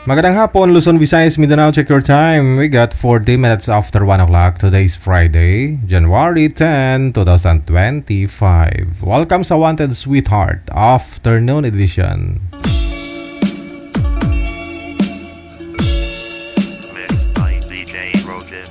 Magandang hapon, Luzon, Visayas, Mindanao. Check your time. We got 40 minutes after 1 o'clock. Today's Friday, January 10, 2025. Welcome sa Wanted Sweetheart Afternoon Edition. Mixed by DJ Roger.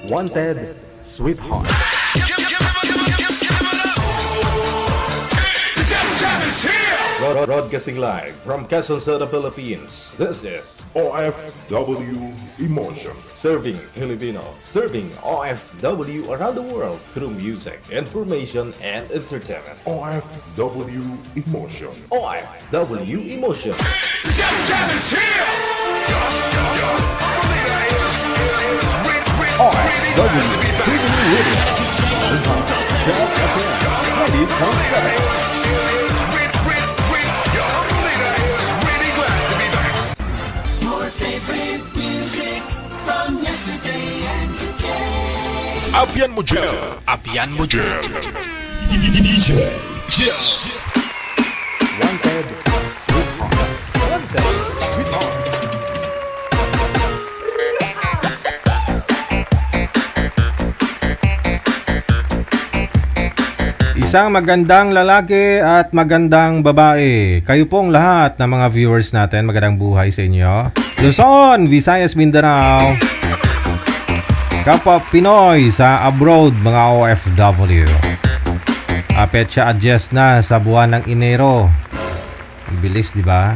Wanted Sweetheart. Broadcasting live from Quezon City, Philippines. This is OFW Emotion. Serving Filipino, serving OFW around the world through music, information, and entertainment. OFW Emotion. OFW Emotion. Your favorite music from yesterday and today. Abian mo dyan. Abian mo dyan. DJ Wanted Sweetheart. Wanted Sweetheart. Isang magandang lalaki at magandang babae. Kayo pong lahat ng mga viewers natin, magandang buhay sa inyo. Luzon, Visayas, Mindanao. Kapwa Pinoy sa abroad, mga OFW. Petsa adjust na sa buwan ng Enero. Ang bilis, di ba?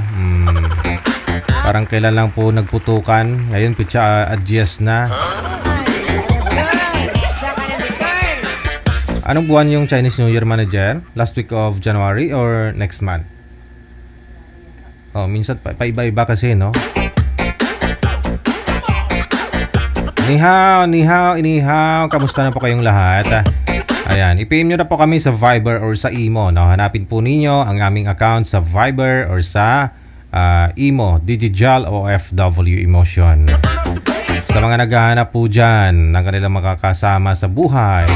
Parang kailan lang po nagputukan. Ngayon, petsa adjust na. Anong buwan yung Chinese New Year, manager? Last week of January or next month? Oh, minsan paiba-iba kasi, no? Inihaw. Kamusta na po kayong lahat? Ayan, i-PM nyo na po kami sa Viber or sa Imo, no? Hanapin po ninyo ang aming account sa Viber or sa Imo, Digijal OFW Emotion. Sa mga naghahanap po dyan ng kanilang makakasama sa buhay.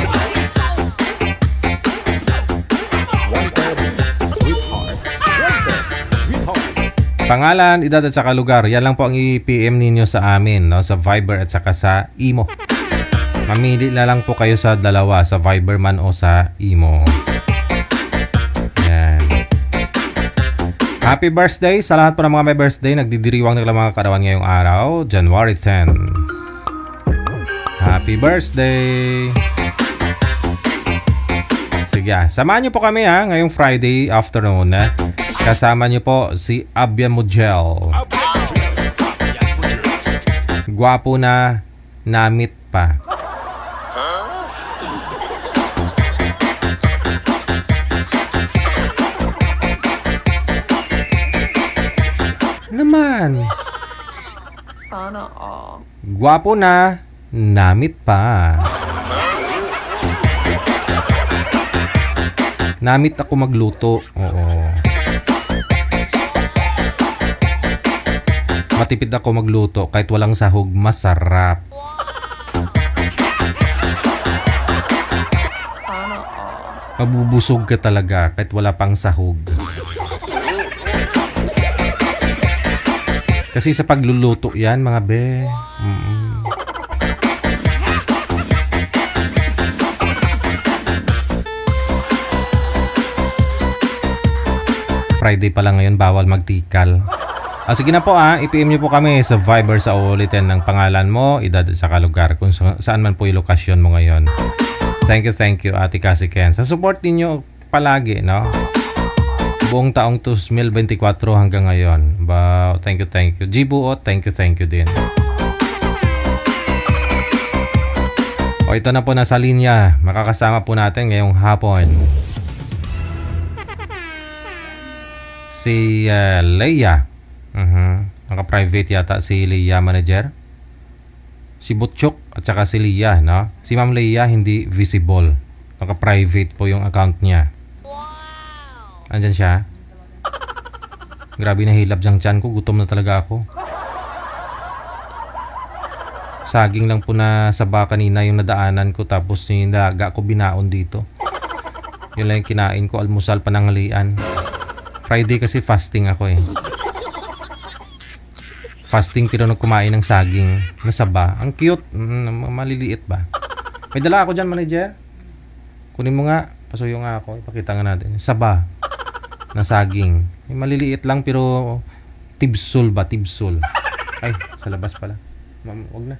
Pangalan, edad at saka lugar. Yan lang po ang i-PM ninyo sa amin, no? Sa Viber at saka sa Imo. Mamili na lang po kayo sa dalawa, sa Viber man o sa Imo. Yan. Happy birthday sa lahat po ng mga may birthday. Nagdidiriwang nila mga karawan ngayong araw, January 10. Happy birthday! Sige, samahan nyo po kami ngayong Friday afternoon. Kasama nyo po si Abyan Mujel. Gwapo na namit pa. Naman. Sana all. Gwapo na namit pa. Namit ako magluto. Oo. Matipid ako magluto kahit walang sahog, masarap. Sana all. Mabubusog ka talaga kahit wala pang sahog. Kasi sa pagluluto yan, mga be. Friday pa lang ngayon, bawal magtikal. Sige na po i-PM nyo po kami sa Viber sa uulitin ng pangalan mo, edad at saka lugar, kung saan man po yung lokasyon mo ngayon. Thank you, Ate Cassie Ken. Sa support ninyo palagi, no? Buong taong 2024 hanggang ngayon. Thank you. Jibuot, thank you din. O ito na po, nasa linya. Makakasama po natin ngayong hapon si Leia. Naka-private yata si Leia, manager. Si Butchok at saka si Leia, no? Si Ma'am Leia hindi visible. Naka-private po yung account niya. Andyan siya. Grabe na hilab siyang tiyan ko. Gutom na talaga ako. Saging lang po na saba kanina yung nadaanan ko. Tapos yung daga ko binaon dito. Yun lang yung kinain ko. Almusal, pananghalian. Friday kasi fasting ako eh. Fasting pero nagkumain ng saging na saba. Ang cute. Maliliit ba? May dala ako dyan, manager. Kunin mo nga. Pasuyo nga ako. Ipakita nga natin. Saba na saging. Maliliit lang pero tibsul ba? Tibsul. Ay, sa labas pala. Ma'am, wag na.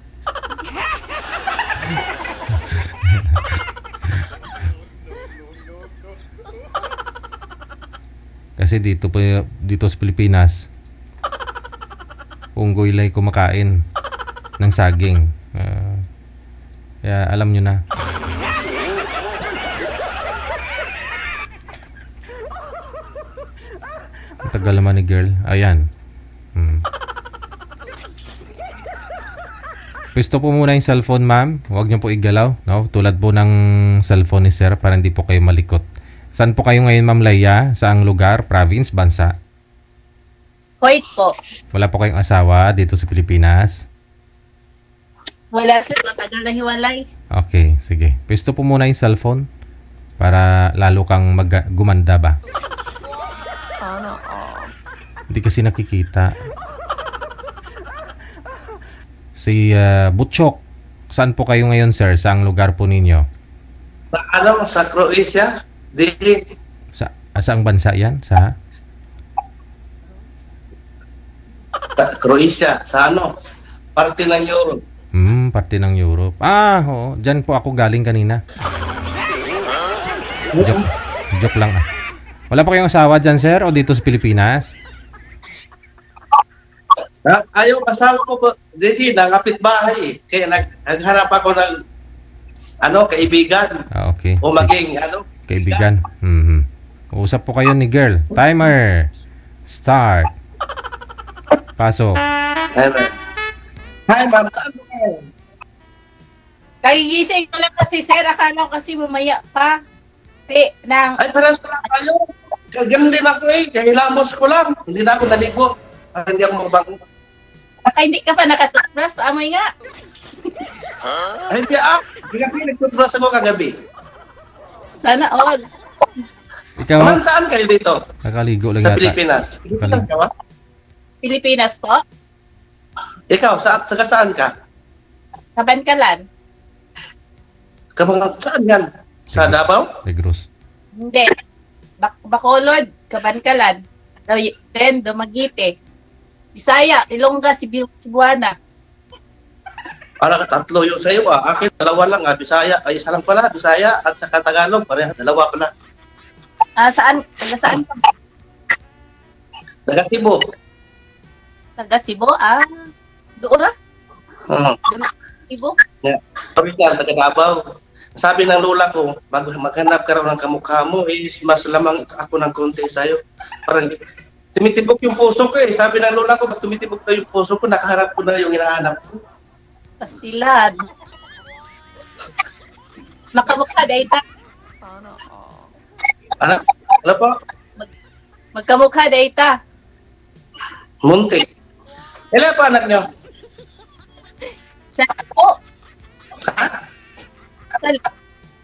Kasi dito sa Pilipinas, unggoy lay kumakain ng saging. Kaya alam nyo na. Tagal naman ni girl. Ayan. Pwesto po muna yung cellphone, ma'am. Huwag niyo po igalaw, no? Tulad po ng cellphone ni sir para hindi po kayo malikot. Saan po kayo ngayon, Ma'am Leia? Saang lugar, province, bansa? Kuwait po. Wala po kayong asawa dito sa Pilipinas? Wala sir, matagal na hiwalay. Okay, sige. Pwesto po muna yung cellphone para lalo kang gumanda ba? Sana all. Hindi kasi nakikita. Si Butchok, saan po kayo ngayon, sir? Saang lugar po ninyo? Sa Croatia? Saang bansa yan? Sa Croatia. Sa parte ng Europe. Parte ng Europe. Oo. Diyan po ako galing kanina. Joke lang ah. Wala pa kayong asawa dyan, sir? O dito sa Pilipinas? Ayaw asawa ko po, Didi, nangapit bahay. Kaya naghanap ako ng kaibigan. Ah, okay. O maging Kaibigan. Uusap po kayo ni girl. Timer. Start. Pasok. Hi, ma'am. Saan mo kayo? Kagigising ko lang kasi, sir. Akala ko kasi mamaya pa. Kasi, Ay, parang sa kayo. Ganun din ako eh. Kahilamos ko lang. Hindi na ako naligo. Hindi ako magbango. baka hindi ka pa nakatutbrush. Paamoy nga. Ay, hindi ako. Hindi nagtutbrush ako kagabi. Sana, all. Ikaw, Ma'am, saan kayo dito? nakaligo lang Sa yata. Pilipinas. Pilipinas ka ba? Pilipinas po. Ikaw, saan ka? Kabankalan. Saan yan? Sa Davao? Negros. Hindi. Bacolod. Kabankalan. Then, Dumaguete. Bisaya, Ilongga, Cebuana. Para ka tatlo yung sa'yo Akin, dalawa lang Bisaya. Ay, isa lang pala. Bisaya at saka Tagalog. Pareha, dalawa pala. Saan? Taga saan ka? Taga Cebu. Taga Cebu? Doora? Cebu? Yeah. Sabi niya, taga Davao. Sabi ng lola ko, bago maghanap ka raw ng kamukha mo, mas lamang ako ng konti sa'yo. Parang tumitibok yung puso ko Sabi ng lola ko, pag tumitibok na yung puso ko, nakaharap ko na yung hinahanap ko. Pastilan. Makamukha, Dayta. Ano po? Magkamukha, Dayta. Munti. Ilan pa anak niyo? Sa ako. Ha?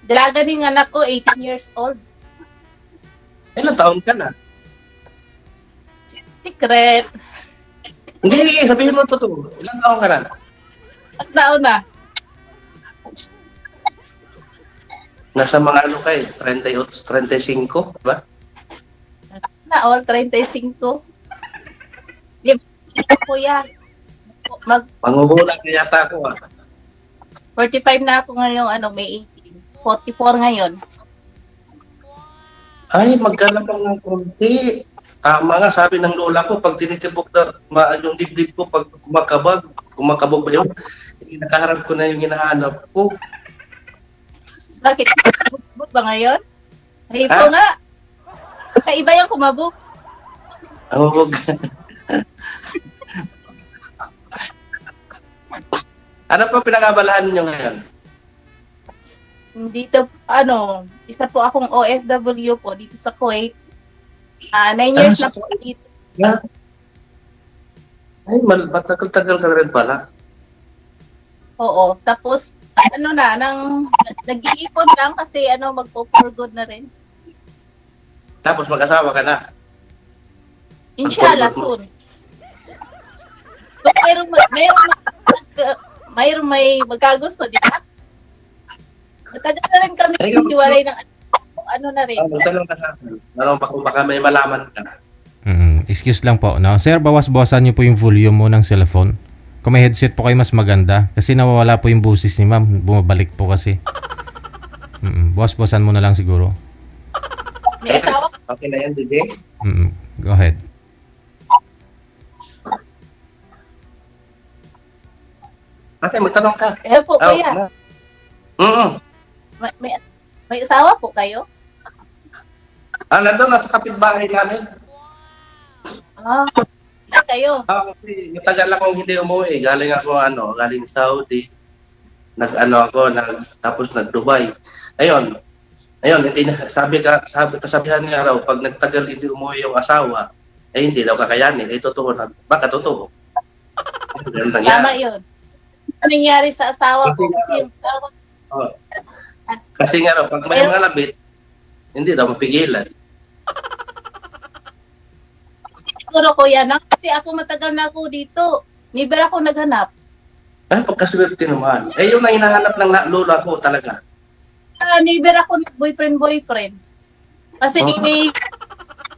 Dalaga ng anak ko, 18 years old. Ilang taon ka na? Secret. Hindi, sabihin mo totoo. Ilang taon ka na? At taon na. Nasa mga kayo? 35, diba? Na all, 35. Di ba, kuya? Manguhula ka yata ako 45 na ako ngayon, May 18. 44 ngayon. Ay, magkalabang ng konti. Tama nga, sabi ng lola ko, pag tinitibok na yung dibdib ko, pag kumakabog ba yun, nakaharap ko na yung hinahanap ko. Bakit? Kumabog ba ngayon? Hipo nga. Kaiba yung kumabog. Ang Ano pa pinag-abalahan niyo ngayon? Dito, isa po akong OFW po dito sa Kuwait. 9 years na po dito. Yeah. Ay, matagal-tagal ka rin pala. Oo. Tapos, nag-iipon lang kasi magpo-for good na rin. Tapos mag-asawa ka na? Inshallah, soon. So, mayroong may magkagusto, di ba? Matagal na rin kami hiwalay ng na rin. Magtanong ka sa akin. Baka may malaman ka. Excuse lang po. No? Sir, bawas-bawasan niyo po yung volume mo ng cellphone. Kung may headset po kayo, mas maganda. Kasi nawawala po yung boses ni ma'am. Bumabalik po kasi. Bawas-bawasan mo na lang siguro. May asawa? Okay na yan, Didi? Go ahead. Ate, magtanong ka. Po, kuya. May asawa po kayo? Nandun, nasa kapitbahay namin. Ilan kayo? Kasi matagal akong hindi umuwi. Galing Saudi. Tapos nag-Dubai. Ayun, hindi na, kasabihan niya raw, pag nagtagal hindi umuwi yung asawa, hindi daw kakayanin. Totoo na, baka totoo. Tama yun. Ano nangyari sa asawa ko? Kasi yung asawa Kasi nga raw, pag may mga labit, hindi daw mapigilan. Siguro kuya, kasi ako matagal na ako dito. Never ako naghanap. Ay, pagkaswerte naman. Yun ang hinahanap ng lola ko talaga. Never ako nag-boyfriend. Kasi hindi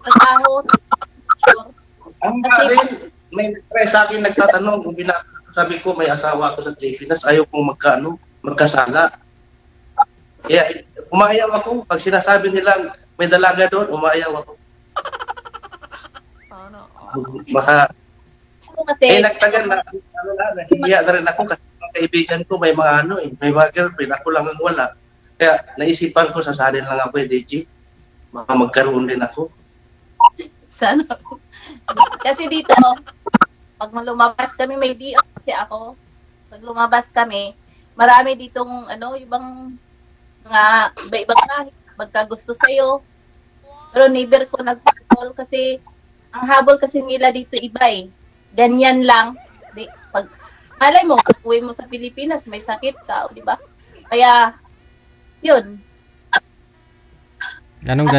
trabaho. May sa akin nagtatanong, sabi ko may asawa ako sa Pilipinas, ayaw kong magkasala. Kaya umayaw ako pag sinasabi nilang may dalaga doon, umayaw ako. Baka, Ano kasi, nagtagal na, nahihiya na rin ako kasi mga kaibigan ko, may mga may mga girlfriend, ako lang ang wala. Kaya naisipan ko, sasalin lang ako DJ. Baka magkaroon din ako. sana. Kasi dito, pag lumabas kami, may DO kasi ako. Pag lumabas kami, marami ditong, ibang mga iba-ibang lahi, magkagusto sa'yo. Pero never ko nag-habol kasi, ang habol kasi nila dito iba eh. Ganyan lang. Malay mo, pag uwi mo sa Pilipinas, may sakit ka, di ba? Kaya, yun. Anong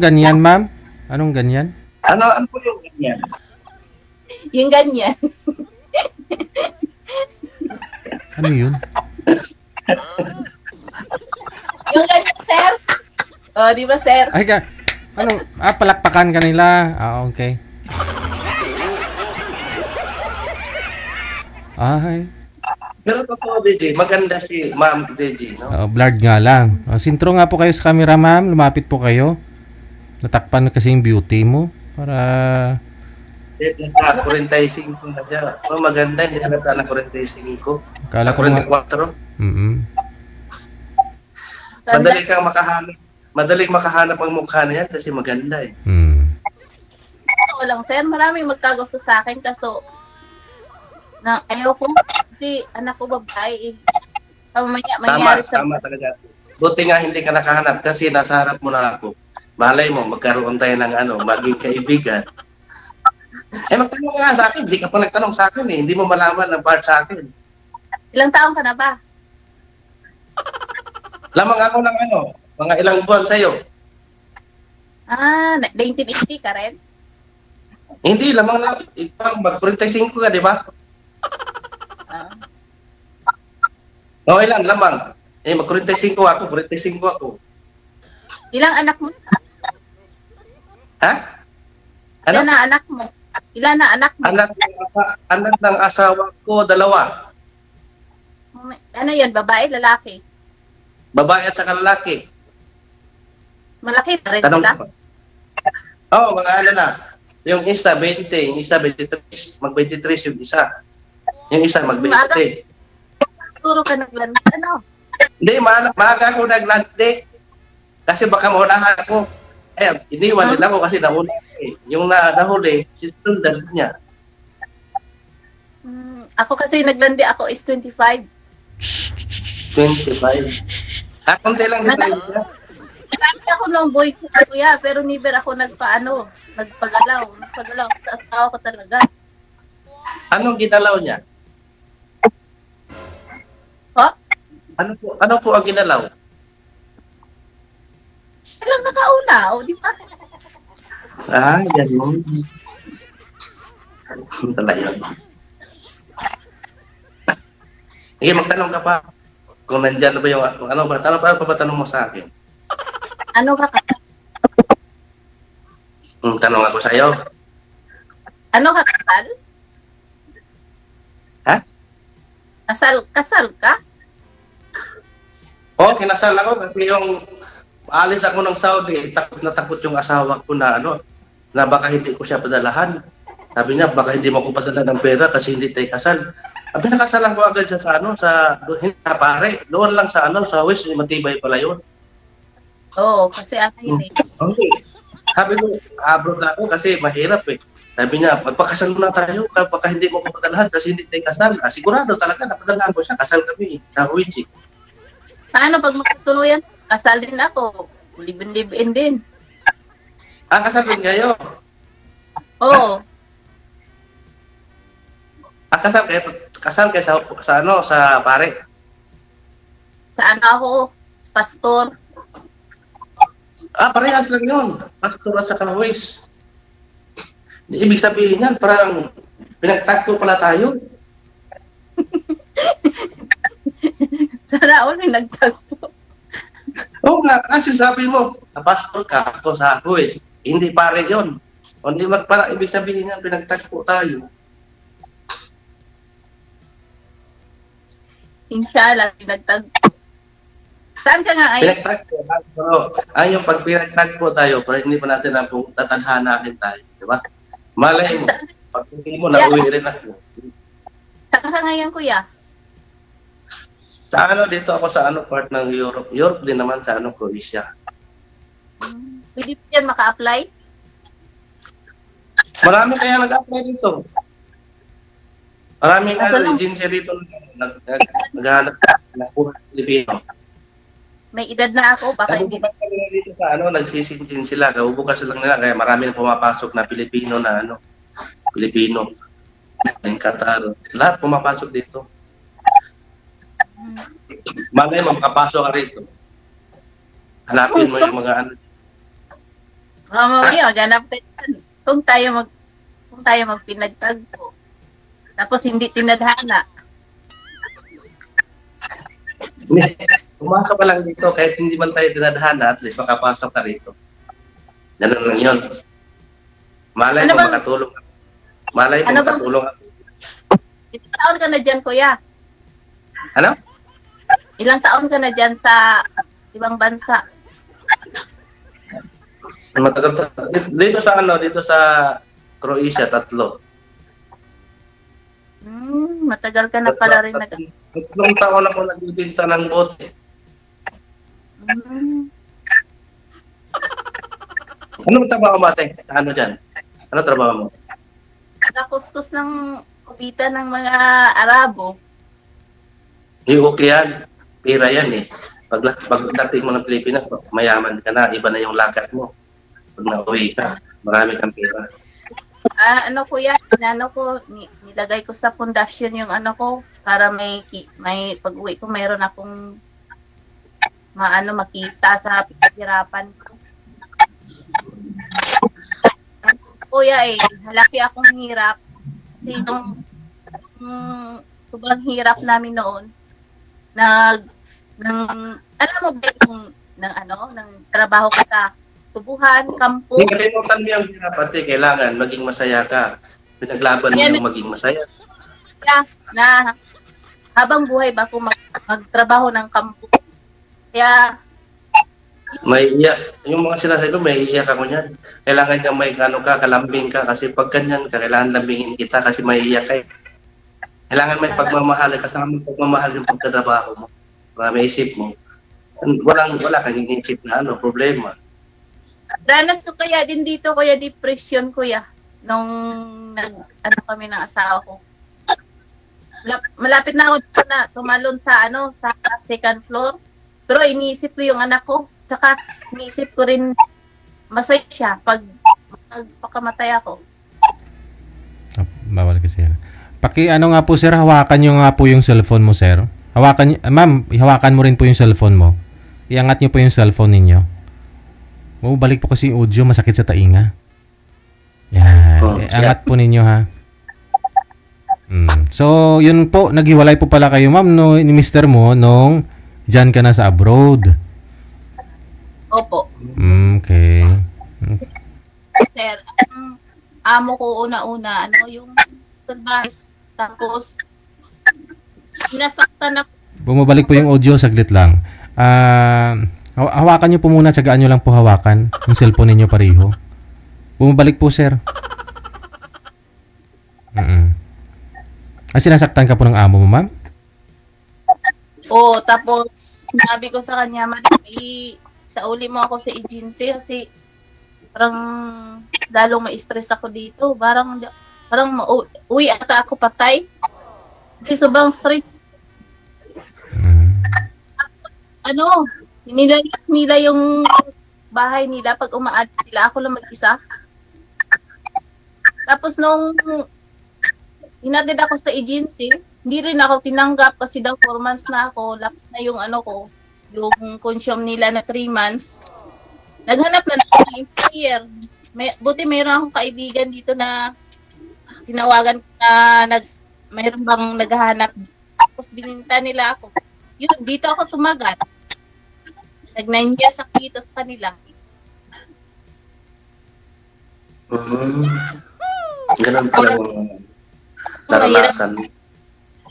ganyan, ma'am? Anong ganyan? Ano po yung ganyan? Yung ganyan. Ano yun? Yung ganyan, sir. Oh, di ba, sir? Ay, palakpakan ka nila. Okay. Ay. Pero totoo, DJ, maganda si Ma'am DJ, no? Blurred nga lang. Sintro nga po kayo sa camera, ma'am. Lumapit po kayo. Natakpan kasi yung beauty mo. Para... Nasa 45 na dyan. Maganda, hindi halata na 45 ko. Kala ko 44. Madaling makahanap ang mukha na yan kasi maganda eh. Ito lang, sir. Maraming magkagusto sa akin kaso ayaw ko kasi anak ko babae eh. Mangyari Tama talaga. Buti nga hindi ka nakahanap kasi nasa harap mo na ako. Malay mo, magkaroon tayo ng maging kaibigan. Magtanong nga sa akin. Hindi ka pa nagtanong sa akin eh. Hindi mo malaman ang part sa akin. Ilang taong ka na ba? Lamang ako ng mga ilang buwan sa'yo. 1980 ka rin? Hindi, lamang lang. Ikaw, mag-45 ka, di ba? Okay lang, lamang. Mag-45 ako, 45 ako. Ilang anak mo? Ha? Ilan na anak mo? Ilan na anak mo? Anak ng asawa ko, 2. Ano yun, babae, lalaki? Babae at saka lalaki. Malaki na rin sila? Oo, mga na. Yung isa, 20. Yung isa, 23. Mag-23 yung isa. Yung isa, mag-20. Turo ka naglandi, Hindi, maaga ako naglandi. Kasi baka maunahan ako. Iniwan nila ako kasi nauna. Yung nahuli, si Sundan niya. Ako kasi naglandi ako is 25. 25. Konti lang nila. Marami ako ng boy ko, kuya, pero never ako nagpagalaw. Nagpagalaw sa asawa ko talaga. Anong ginalaw niya? Ho? Ano po ang ginalaw? Siya lang nakauna, di ba? Yan yun. Talaga yun. Sige, magtanong ka pa. Kung nandyan na ba yung, tanong mo sa akin? Ano ka? Tanong ako sa'yo. Ano ka, kasal? Ha? Kasal ka? Oo, kinasal ako kasi yung alis ako ng Saudi, takot na takot yung asawa ko na na baka hindi ko siya padalahan. Sabi niya, baka hindi mo ko padala ng pera kasi hindi tayo kasal. Sabi, nakasalan ko agad siya sa pare. Doon lang sa West, matibay pala yun. Oo, kasi akin eh. Okay. Sabi ko, abroad na ako kasi mahirap eh. Sabi niya, magpakasal na tayo baka hindi mo ko padalahan kasi hindi tayo kasal. Sigurado talaga, napadalahan ko siya. Kasal kami sa Huichi. Paano pag magtutuluyan? Kasal din ako. Live-in din. Kasal din kayo? Oo. Kasal kayo sa pare? Sa ako? Sa pastor? Parehas lang yun. Pastor at saka Huwes. Ibig sabihin yan, parang pinagtagpo pala tayo. Sana all may nagtagpo. Oo nga, kasi sabi mo, pastor ka ako sa Huwes. Hindi pare yun. Hindi parang ibig sabihin yan, pinagtagpo tayo. Inshallah, nagtagpo. Saan ka nga ngayon? Pinagtagpo. Pero, yung pag pinagtagpo tayo, pero hindi pa natin alam kung tatadhanakin tayo. Di ba? Malay mo, pag hindi mo, nauwi rin ako. Saan ka ngayon, kuya? Sa dito ako sa part ng Europe. Europe din naman sa Croatia. Pwede po yan maka-apply? Marami kaya nag-apply dito. Maraming agency dito naghahanap ng Pilipino. May edad na ako, baka hindi. Nabubukas nila dito sa nagsisinsin sila. Kabubukas lang nila, kaya marami na pumapasok na Pilipino na Pilipino. Ng Qatar. Lahat pumapasok dito. Malay mo, makapasok ka rito. Hanapin mo yung mga Mamaya, ganap ka yan. Kung tayo magpinagtagpo. Tapos hindi tinadhana. Umasa pa lang dito, kahit hindi man tayo tinadhana, at least makapasok ka rito. Ganun lang yun. Malay mo, makatulong ka. Malay mo, makatulong ka. Ilang taon ka na dyan, kuya? Ano? Ilang taon ka na dyan sa ibang bansa? Matagal dito sa Croatia, 3. Matagal ka na pala rin 3 taon ako nagbibinta ng bote. Ano trabaho mo, ate? Dyan? Ano trabaho mo? Nakakustos ng kubita ng mga Arabo. Okay yan. Pira yan eh. Pagdating mo ng Pilipinas, mayaman ka na. Iba na yung lakad mo. Pag nauwi ka, marami kang pera. Kuya, nilagay ko sa pundasyon yung ko para may pag-uwi ko mayroon akong makita sa pinaghirapan ko. Kuya halaki akong hirap kasi yung sobrang hirap namin noon alam mo ba ng trabaho ko sa tubuhan, kampo. Hindi kalimutan mo yung hirap, ate. Kailangan maging masaya ka. Pinaglaban mo yung maging masaya. Na habang buhay ba ako magtrabaho ng kampo. Kaya may iyak. Yung mga sinasabi ko, may iyak ako niyan. Kailangan niya may kalambing ka kasi pag ganyan ka, kailangan lambingin kita kasi may iyak ka. Kailangan may pagmamahal. Kasama pagmamahal yung pagtatrabaho mo. Para may isip mo. Wala kang inisip na problema. Danas ko kaya din dito, kuya, depression, kuya. Nung kami ng asawa ko. Malapit na ako na tumalon sa second floor. Pero iniisip ko yung anak ko. Saka iniisip ko rin masaya siya pag magpakamatay ako. Bawal kasi yan. Nga po, sir, hawakan nyo nga po yung cellphone mo, sir. Ma'am, hawakan mo rin po yung cellphone mo. Iangat nyo po yung cellphone ninyo. Balik po kasi yung audio, masakit sa tainga. Yan. Angat po ninyo, ha. So, yun po, naghiwalay po pala kayo, ma'am, ni Mr. mo, nung dyan ka na sa abroad. Opo. Okay. Sir, ang amo ko una-una, yung salbahis, tapos, sinasaktan na. Bumabalik po yung audio, saglit lang. Hawakan nyo po muna, tsagaan nyo lang po hawakan yung cellphone ninyo pareho. Bumabalik po, sir. Sinasaktan ka po ng amo mo, ma'am? Oo, tapos sinabi ko sa kanya, sauli mo ako sa agency kasi parang lalong ma-stress ako dito. Parang uwi ata ako patay. Kasi sobrang stress. Nila yung bahay nila pag umaalis sila, ako lang mag-isa. Tapos nung hinatid ako sa agency, hindi rin ako tinanggap kasi daw 4 months na ako, lapse na yung yung consume nila na 3 months. Naghanap na ako ng employer. Buti mayroon akong kaibigan dito na tinawagan na mayroon bang naghahanap. Tapos bininta nila ako. Yun, dito ako sumagat. Nag-9 years ako dito sa kanila. Ganun pala yung naranasan.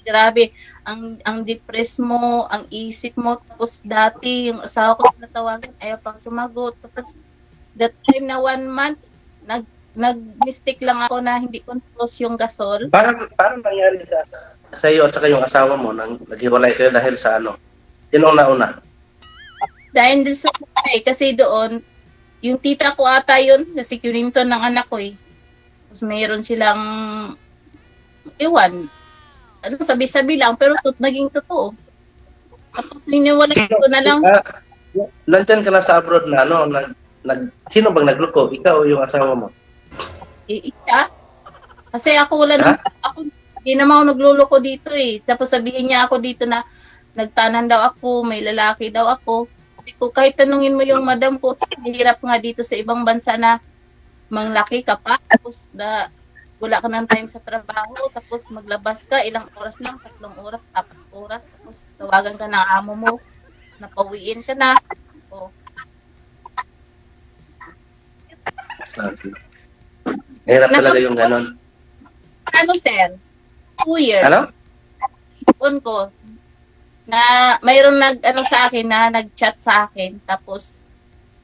grabe, ang depress mo, ang isip mo, tapos dati, yung asawa ko natawagan, ayaw pang sumagot. Tapos, that time na 1 month, nag-mistake lang ako na hindi ko close yung gasol. Parang nangyari sa iyo at saka yung asawa mo, naghiwalay kayo dahil sa ano? Sinong nauna? Dahil din sa buhay, kasi doon, yung tita ko ata yun, kasi kininton ng anak ko eh. Tapos mayroon silang, iwan, sabi-sabi lang, pero naging totoo. Tapos niniwala ko na lang. Nandyan ka na sa abroad na, ano, sino bang nagloko? Ikaw o yung asawa mo? Iya. Kasi ako wala na, ako, hindi naman ako nagluloko dito eh. Tapos sabihin niya ako dito na, nagtanan daw ako, may lalaki daw ako. Sabi ko, kahit tanungin mo yung madam ko, hirap nga dito sa ibang bansa na manglaki ka pa, tapos na wala ka ng time sa trabaho, tapos maglabas ka, ilang oras lang, 3 oras, 4 oras, tapos tawagan ka ng amo mo, napauwiin ka na. O, Hirap talaga yung ganon. ano sir? 2 years. Ano? Ipon ko na mayroong sa akin na nag-chat sa akin tapos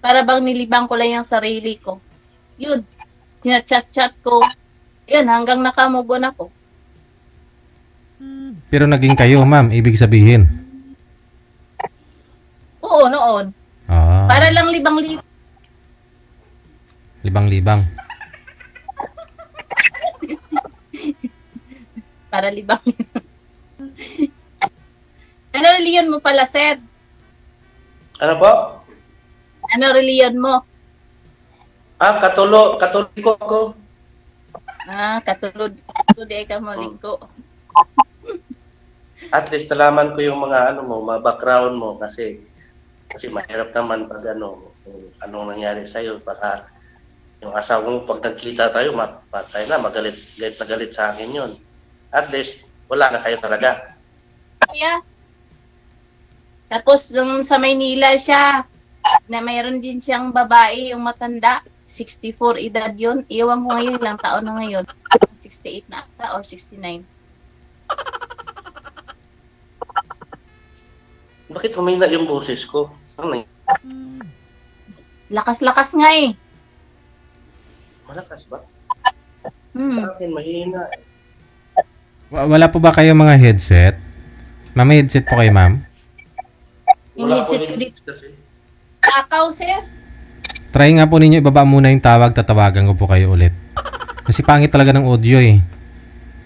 para bang nilibang ko lang yung sarili ko. Yun. Sinachat-chat ko. Yun, hanggang nakamove on ako. Pero naging kayo, ma'am, ibig sabihin. Oo, noon. Ah, Para lang libang-libang. libang-libang. Para libang. Ano reliyon mo pala, sir? Ano po? Ano reliyon mo? Katoliko ko. Katulad ay ka mo lingko. At least nalaman ko yung mga mga background mo kasi mahirap naman pag anong nangyari sa iyo, baka yung asawa mo pag nagkita tayo patay na, galit na galit sa akin yun. At least wala na kayo talaga. Kaya tapos nung sa Maynila siya na mayroon din siyang babae, yung matanda, 64 edad yun. Iwan ko ngayon, ilang taon na ngayon. 68 na ata or 69. Bakit humina yung boses ko? Ano Lakas-lakas nga eh. malakas ba? Hmm. Sa akin mahina. Wala po ba kayo mga headset? Ma'am, may headset po kayo, ma'am? Yung Wala ko headset ko rin dito. kasi. Kakaw, sir. Try nga po ninyo, ibaba muna yung tawag, tatawagan ko po kayo ulit. Kasi pangit talaga ng audio eh.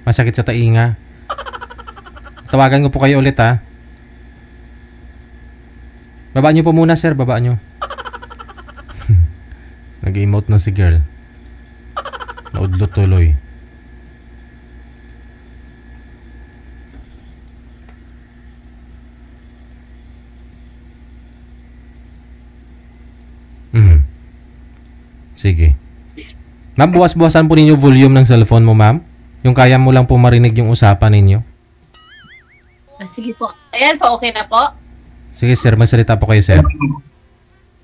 Masakit sa tainga. Tawagan ko po kayo ulit ha. Baba nyo po muna sir, baba nyo. Nag-emote na si girl. Naudlot tuloy. Sige. Ma'am, buwas-buwasan po ninyo volume ng cellphone mo, ma'am. Yung kaya mo lang po marinig yung usapan ninyo. Sige po. Ayan po, okay na po. Sige, sir. Magsalita po kayo, sir.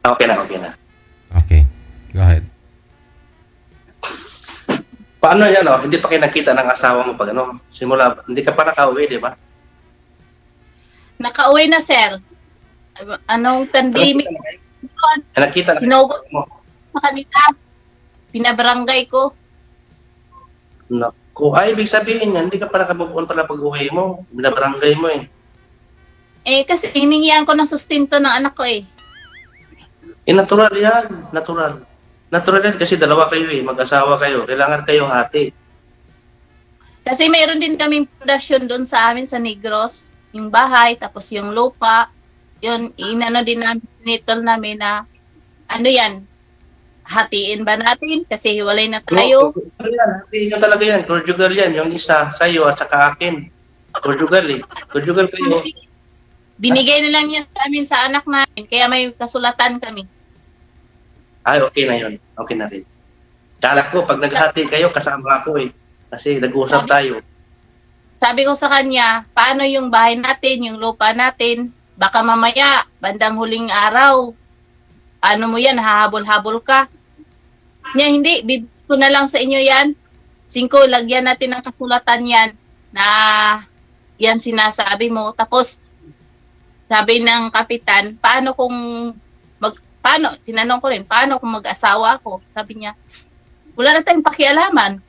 Okay na. Okay. Go ahead. Paano yan, Hindi pa kayo nakita ng asawa mo pag simula, hindi ka pa nakauwi, di ba? Nakauwi na, sir. Anong pandemic? Nakita na Sinugot mo. sa kanila. Pinabarangay ko. Naku, ibig sabihin yan, hindi ka pa nakamove on pala pag-uwi mo. Binabarangay mo eh. Kasi hiningihan ko ng sustento ng anak ko eh. Natural yan. Natural. Natural yan kasi dalawa kayo eh. Mag-asawa kayo. Kailangan kayo hati. Kasi mayroon din kaming pundasyon doon sa amin sa Negros. Yung bahay, tapos yung lupa. Yun, inano din namin, sinitol namin na, yan, hatiin ba natin? Kasi hiwalay na tayo. Hatiin nyo talaga yan. Conjugal yan. Yung isa sa'yo at saka akin. Conjugal eh. Conjugal kayo. Binigay na lang yan sa amin sa anak namin. Kaya may kasulatan kami. Ay, okay na yun. Okay na rin. Kala ko, pag naghati kayo, kasama ako eh. Kasi nag-uusap tayo. Sabi ko sa kanya, paano yung bahay natin, yung lupa natin? Baka mamaya, bandang huling araw, ano mo yan, hahabol-habol ka. Niya, hindi, bibig ko na lang sa inyo yan. 5, lagyan natin ng kasulatan yan na yan sinasabi mo? Tapos, sabi ng kapitan, paano kung tinanong ko rin, paano kung mag-asawa ako? Sabi niya, wala na tayong pakialaman.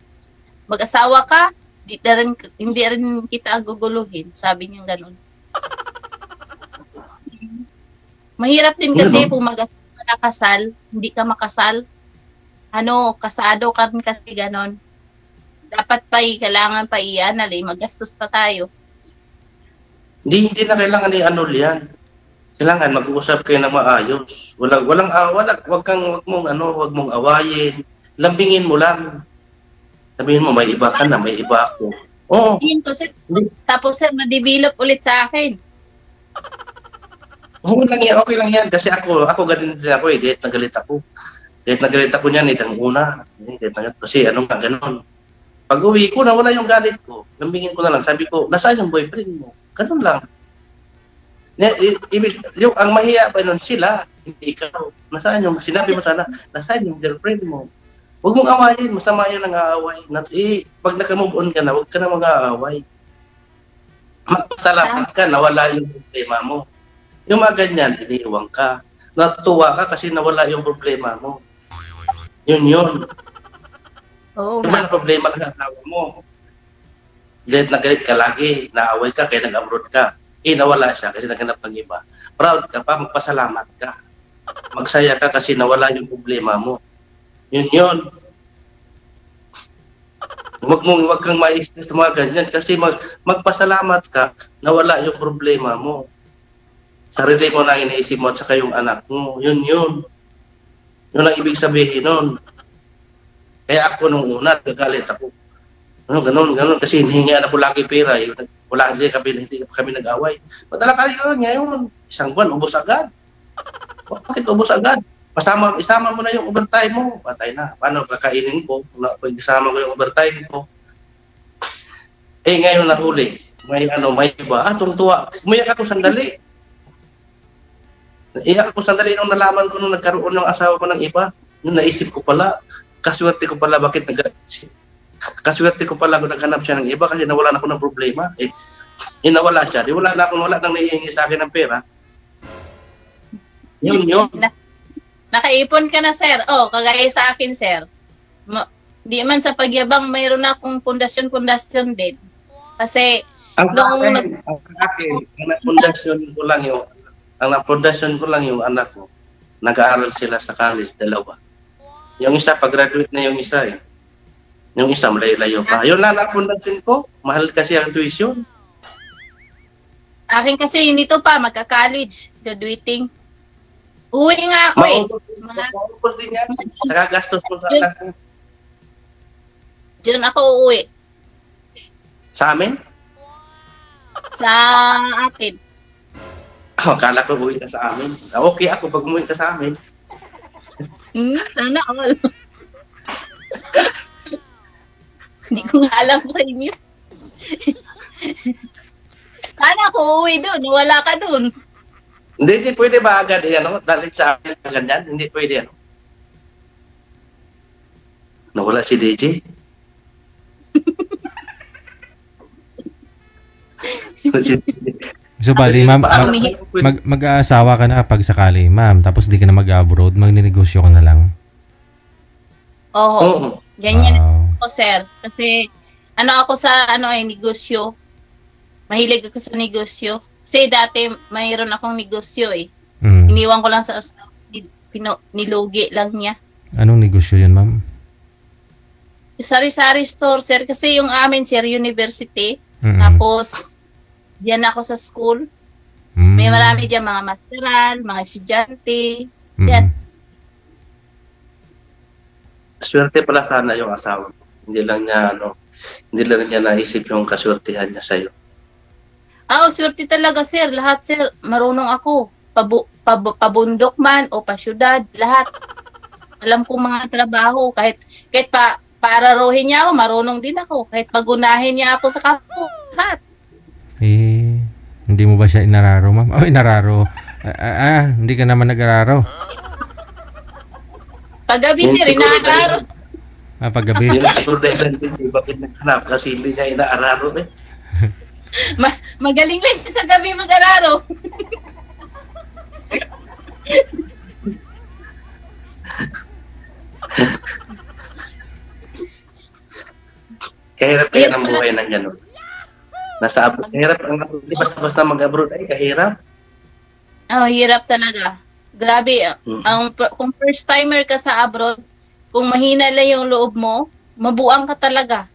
Mag-asawa ka, hindi rin kita guguluhin. Sabi niya ganun. Mahirap din kasi kung mag-asawa na kasal, hindi ka makasal. Kasado ka rin kasi ganun. Dapat kailangan pa i-annul, magastos pa tayo. Hindi na kailangan i-annul yan. Kailangan mag-uusap kayo ng maayos. Wag mong awayin. Lambingin mo lang. Sabihin mo, may iba ka na, may iba ako. Oo. Tapos sir, ma-develop ulit sa akin. Oo lang yan, okay lang yan. Kasi ako ganun din ako eh. Kahit nagalit ako niyan, idang una. Kasi ganun. Pag uwi ko, nawala yung galit ko. Lambingin ko na lang. Sabi ko, nasaan yung boyfriend mo? Ganun lang. Yung ang mahiya pa nun sila, hindi ikaw. Nasaan yung, sinabi mo sana, nasaan yung girlfriend mo? Huwag mong awayin, masama yan ang aaway. Pag naka-move on ka na, huwag ka na mag-aaway. Magpasalamat ka, nawala yung problema mo. Yung mga ganyan, iniiwan ka. Natutuwa ka kasi nawala yung problema mo. Yun. Oo. Yung mga problema ka sa asawa mo. Galit na galit ka lagi, naaway ka, kaya nag-abroad ka. Nawala siya kasi naghanap ng iba. Proud ka pa, magpasalamat ka. Magsaya ka kasi nawala yung problema mo. Yun. Huwag kang ma-stress sa mga ganyan kasi magpasalamat ka, nawala yung problema mo. Sarili mo na iniisip mo at saka yung anak mo. Yun. Yun ang ibig sabihin nun. Kaya ako nung una, nagalit ako. Ganun. Kasi hinihingian ako lagi pera. Hindi kami nag-away. Madala ka yun. Ngayon, isang buwan, ubos agad. Bakit ubos agad? Isama mo na yung overtime mo. Patay na. Paano kakainin ko? Pag isama ko yung overtime ko. Ngayon nahuli. May iba. Tungtuwa. Umiyak ako sandali. Iyak ako sandali nung nalaman ko nung nagkaroon ng asawa ko ng iba. Nung naisip ko pala, kaswerte ko pala kung naghanap siya ng iba kasi nawalan ako ng problema. Nawala siya. Wala nang nahihingi sa akin ng pera. Yun. Nakaipon ka na, sir. Kagaya sa akin, sir. Di man sa pagyabang, mayroon akong pundasyon din. Kasi, ang pundasyon ko lang yung anak ko. Nag-aaral sila sa college, 2. Yung isa, pag-graduate na yung isa eh. Yung isa, malayo-layo pa. Yun lang ang pundasyon ko. Mahal kasi ang tuition. Akin kasi, nito pa, magka-college, graduating. Uwi nga ako Maubos din yan. Saka gastos mo sa anak ko. Diyan ako uuwi. Sa amin? Sa atin. Akala ko uwi ka sa amin. Okay ako pag umuwi ka sa amin. Sana all. Hindi ko nga alam sa inyo. Sana ako uuwi doon. Wala ka doon. Hindi pwede ba agad dahil sa akin ganyan? Hindi pwede Nawala si DJ. So, bali, ma'am, mag-aasawa ka na pag sakali, ma'am. Tapos di ka na mag-abroad, magninegosyo ka na lang. Oo. Ganyan ako, sir. Kasi, ako sa, negosyo. Mahilig ako sa negosyo. Kasi dati, mayroon akong negosyo eh. Iniwan ko lang sa nilugi lang niya. Anong negosyo yun, ma'am? Sari-sari store, sir. Kasi yung amin, sir, university. Tapos, diyan ako sa school. May marami dyan, mga masteral, mga estudyante. Yan. Swerte pala sana yung asawa. Hindi lang niya naisip yung kaswertihan niya sa'yo. Swerte talaga, sir. Lahat, sir, marunong ako. Pabundok man o pasyudad, lahat. Alam kong mga trabaho. Kahit pararuhin niya ako, marunong din ako. Kahit pagunahin niya ako sa kapo, lahat. Hindi mo ba siya inararo, ma'am? Inararo. Hindi ka naman nag-araro. Paggabi, sir, inaararo. Paggabi. Yung siguro dahil bakit naghanap kasi hindi niya inaararo eh. Magaling lang siya sa gabi mag-araro. Kahirap kaya ng buhay ng gano'n. Nasa abroad. Kahirap ang abroad. Basta mag-abroad ay kahirap. Oh, hirap talaga. Grabe. Kung first timer ka sa abroad, kung mahina lang yung loob mo, mabuang ka talaga.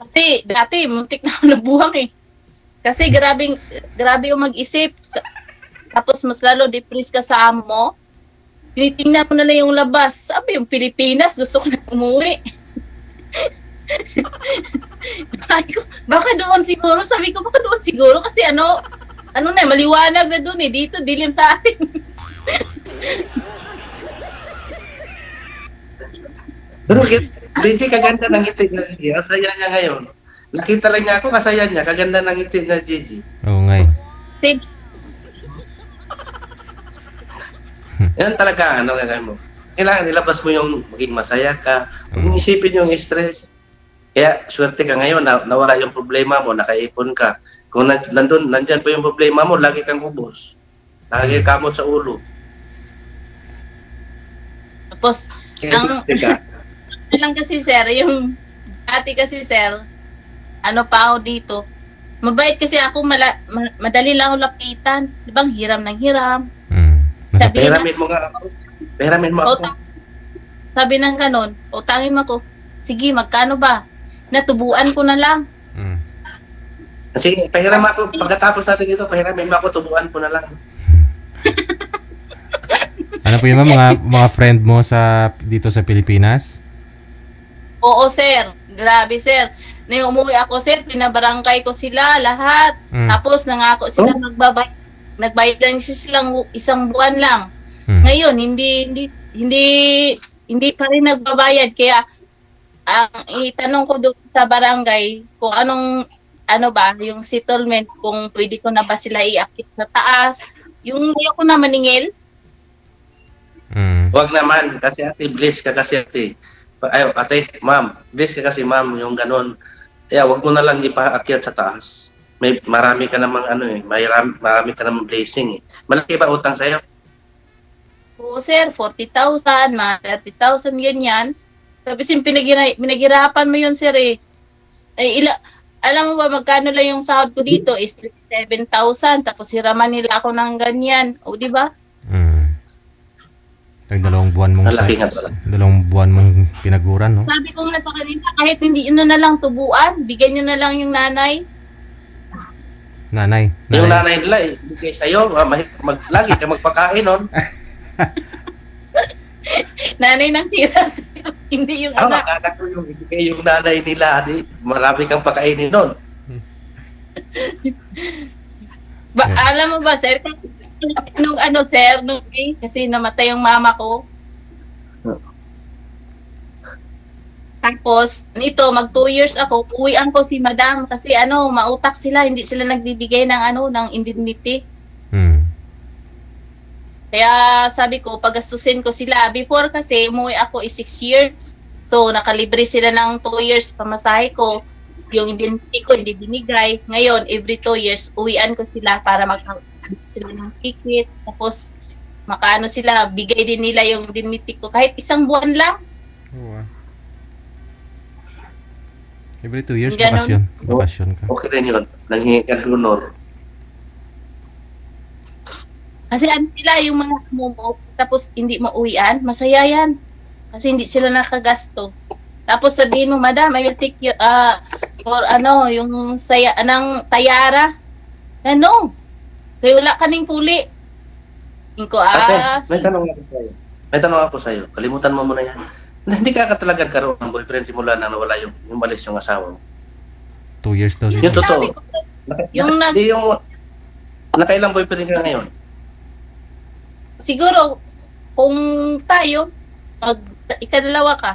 Kasi dati, muntik na ako nabuang eh. Kasi grabe yung mag-isip. Tapos mas lalo depressed ka sa amo mo. Tinitingnan mo na lang yung labas. Sabi, yung Pilipinas, gusto ko na umuwi. Baka doon siguro. Sabi ko, baka doon siguro. Kasi ano na, maliwanag na doon eh. Dito, dilim sa atin. Pero DJ, kaganda ng ngiti na Gigi. Ang saya niya ngayon. Nakita lang niya ako, kasaya niya. Kaganda ng ngiti na Gigi. Oo nga eh. Yan talaga, ano gagawin mo. Kailangan ilabas mo yung maging masaya ka. Huwag mong isipin yung stress. Kaya, swerte ka ngayon, nawala yung problema mo, nakaipon ka. Kung nandyan pa yung problema mo, lagi kang ubos. Lagi kamot sa ulo. Tapos, Kaya, lang kasi sir, yung dati kasi sir, ano pa ako dito, mabait kasi ako, madali lang ako lapitan. Di ba, hiram ng hiram. Pahiramin mo nga ako. Pahiramin mo ako. Sabi ng ganon, utangin mo ako, sige, magkano ba? Natubuan ko na lang. Sige, pahiram ako. Pagkatapos natin ito, pahiramin mo ako, tubuan ko na lang. Ano po yun mga friend mo dito sa Pilipinas? Oo, sir. Grabe, sir. Nung umuwi ako, sir, pinabarangay ko sila, lahat. Tapos, nangako sila magbabayad. Nagbayad lang silang isang buwan lang. Ngayon, hindi pa rin nagbabayad. Kaya, itanong ko doon sa barangay kung yung settlement, kung pwede ko na ba sila iakit sa taas. Yung hindi ako na maningil. Huwag naman, kasi ate, bless ka kasi ate. Ay, ate, ma'am, bless ka kasi ma'am, yung ganon. Kaya huwag mo na lang ipaakyat sa taas. Marami ka namang marami ka namang blessing eh. Malaki ba utang sa'yo? Oo sir, 40,000, 30,000 ganyan. Tapos yung pinaghirapan mo yun sir eh. Alam mo ba magkano lang yung sahod ko dito is 7,000 tapos hiraman nila ako ng ganyan. O di ba? Dalawang buwan mong pinaguran, no? Sabi ko nga sa kanila, kahit hindi na lang tubuan, bigyan nyo na lang yung nanay. Nanay. Yung nanay nila, bigay sa'yo, lagi ka magpakain nun. Nanay ng tira sa'yo, hindi yung anak. Akala ko yung ibigay yung nanay nila, marami kang pakainin nun. Alam mo ba, sir, kasi namatay yung mama ko. Tapos, nito, mag 2 years ako, uwian ko si madam kasi mautak sila, hindi sila nagbibigay ng indemnity. Kaya sabi ko, pagastusin ko sila. Before kasi, umuwi ako is 6 years. So, nakalibre sila ng 2 years pamasahe ko. Yung indemnity ko, hindi binigay. Ngayon, every 2 years, uwian ko sila para sila ng ticket. Tapos, sila, bigay din nila yung indemnity ko. Kahit isang buwan lang. Every 2 years, Ganon. bakasyon ka. Okay rin yun. Nanghingi ka honor. Kasi sila yung mga tapos hindi mauwian, masaya yan. Kasi hindi sila nakagasto. Tapos sabihin mo, madam, I will take you, for yung tayara. Kaya wala kaning puli. Ate, may tanong ako sa'yo. Kalimutan mo muna yan. Hindi ka talaga karoon ng boyfriend simula na nawala yung umalis yung asawa mo. 2 years daw siya. Yung totoo. Yung nakailang boyfriend ka ngayon? Siguro, kung tayo, ikadalawa ka.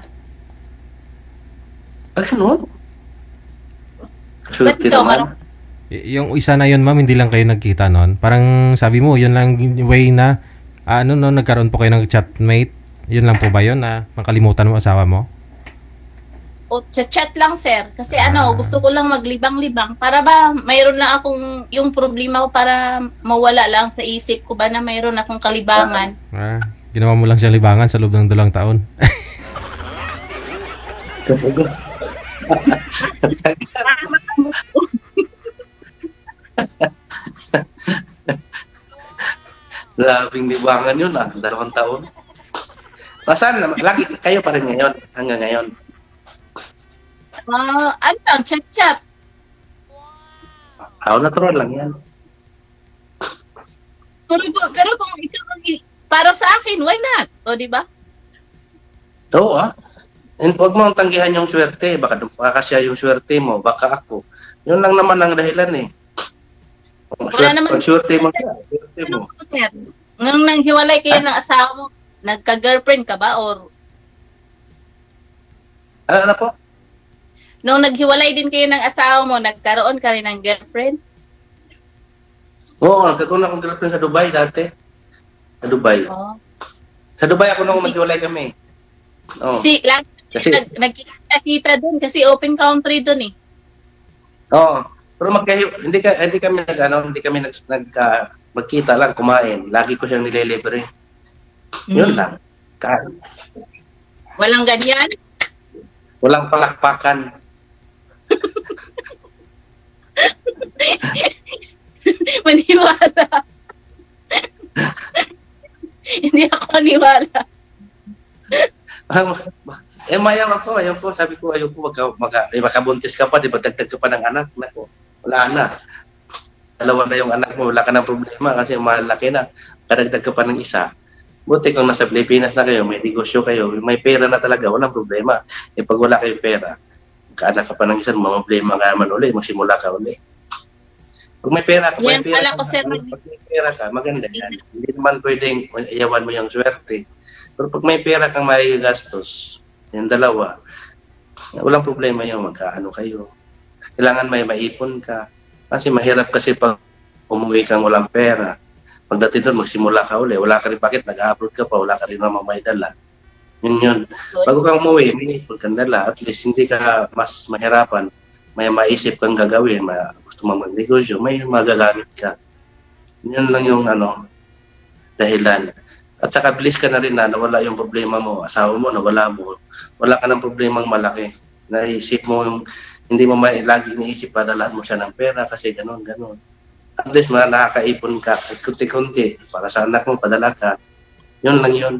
Ganun? Swerte naman. Yung isa na yun, ma'am, hindi lang kayo nagkita noon. Parang sabi mo, yun lang yung way na, nagkaroon po kayo ng chatmate. Yun lang po ba yun na makalimutan mo asawa mo? O chat lang, sir. Kasi gusto ko lang maglibang-libang para ba mayroon na akong yung problema ko para mawala lang sa isip ko ba na mayroon akong kalibangan. Ginawa mo lang siyang libangan sa loob ng 2 taon. Labing libangan yun 2 taon. Nasaan? Lagi kayo pa rin ngayon, hanggang ngayon. Chat. Natural lang yan. Pero kung ikaw, para sa akin, why not? O, di ba? Oo, And huwag mo tanggihan yung swerte. Baka siya yung swerte mo, baka ako. Yun lang naman ang dahilan eh. Pag swerte mo siya, swerte mo. Sir, nung nanghiwalay kayo ng asawa mo, nagka-girlfriend ka ba or ano po? Nung naghiwalay din kayo ng asawa mo, nagkaroon ka rin ng girlfriend? Oo, nagkaroon akong girlfriend sa Dubai dati. Sa Dubai. Oh. Sa Dubai ako nung maghiwalay kami. Oh. Kasi nagkita doon kasi open country doon eh. Oo. Pero hindi kami magkita lang kumain. Lagi ko siyang nililibre. Yun lang. Walang ganyan? Walang palakpakan. Maniwala. Hindi ako maniwala. Ayaw ko. Sabi ko, ayaw ko. Makabuntis ka pa, di ba dagdag ka pa ng anak? Nako, wala na. 2 na yung anak mo, wala ka ng problema kasi malaki na. Kadagdag ka pa ng isa. Buti kung nasa Pilipinas na kayo, may negosyo kayo, may pera na talaga, walang problema. Pag wala kayong pera, kaanak ka pa ng isa, mga problema ka naman uli, magsimula ka uli. Pag may pera ka, pag may pera ka, maganda yan. Hindi naman pwedeng iyawan mo yung swerte. Pero pag may pera kang maigastos, yung 2, walang problema yun, magkaano kayo. Kailangan may maipon ka. Kasi mahirap kasi pag umuwi kang walang pera. Pagdating doon, magsimula ka uli. Wala ka rin, bakit nag-abroad ka pa, wala ka rin naman may dala. Yun. Bago kang umuwi, may ipon kang dala. At least hindi ka mas mahirapan. May maisip kang gagawin, gusto mo mag-negosyo, may magagamit ka. Yun lang yung dahilan. At saka bilis ka na rin na nawala yung problema mo. Asawa mo, nawala mo. Wala ka ng problemang malaki. Naisip mo yung, hindi mo lagi iniisip, padalaan mo siya ng pera kasi ganon. At least nakakaipon ka, kunti-kunti, para sa anak mo, padala ka. Yun lang yun.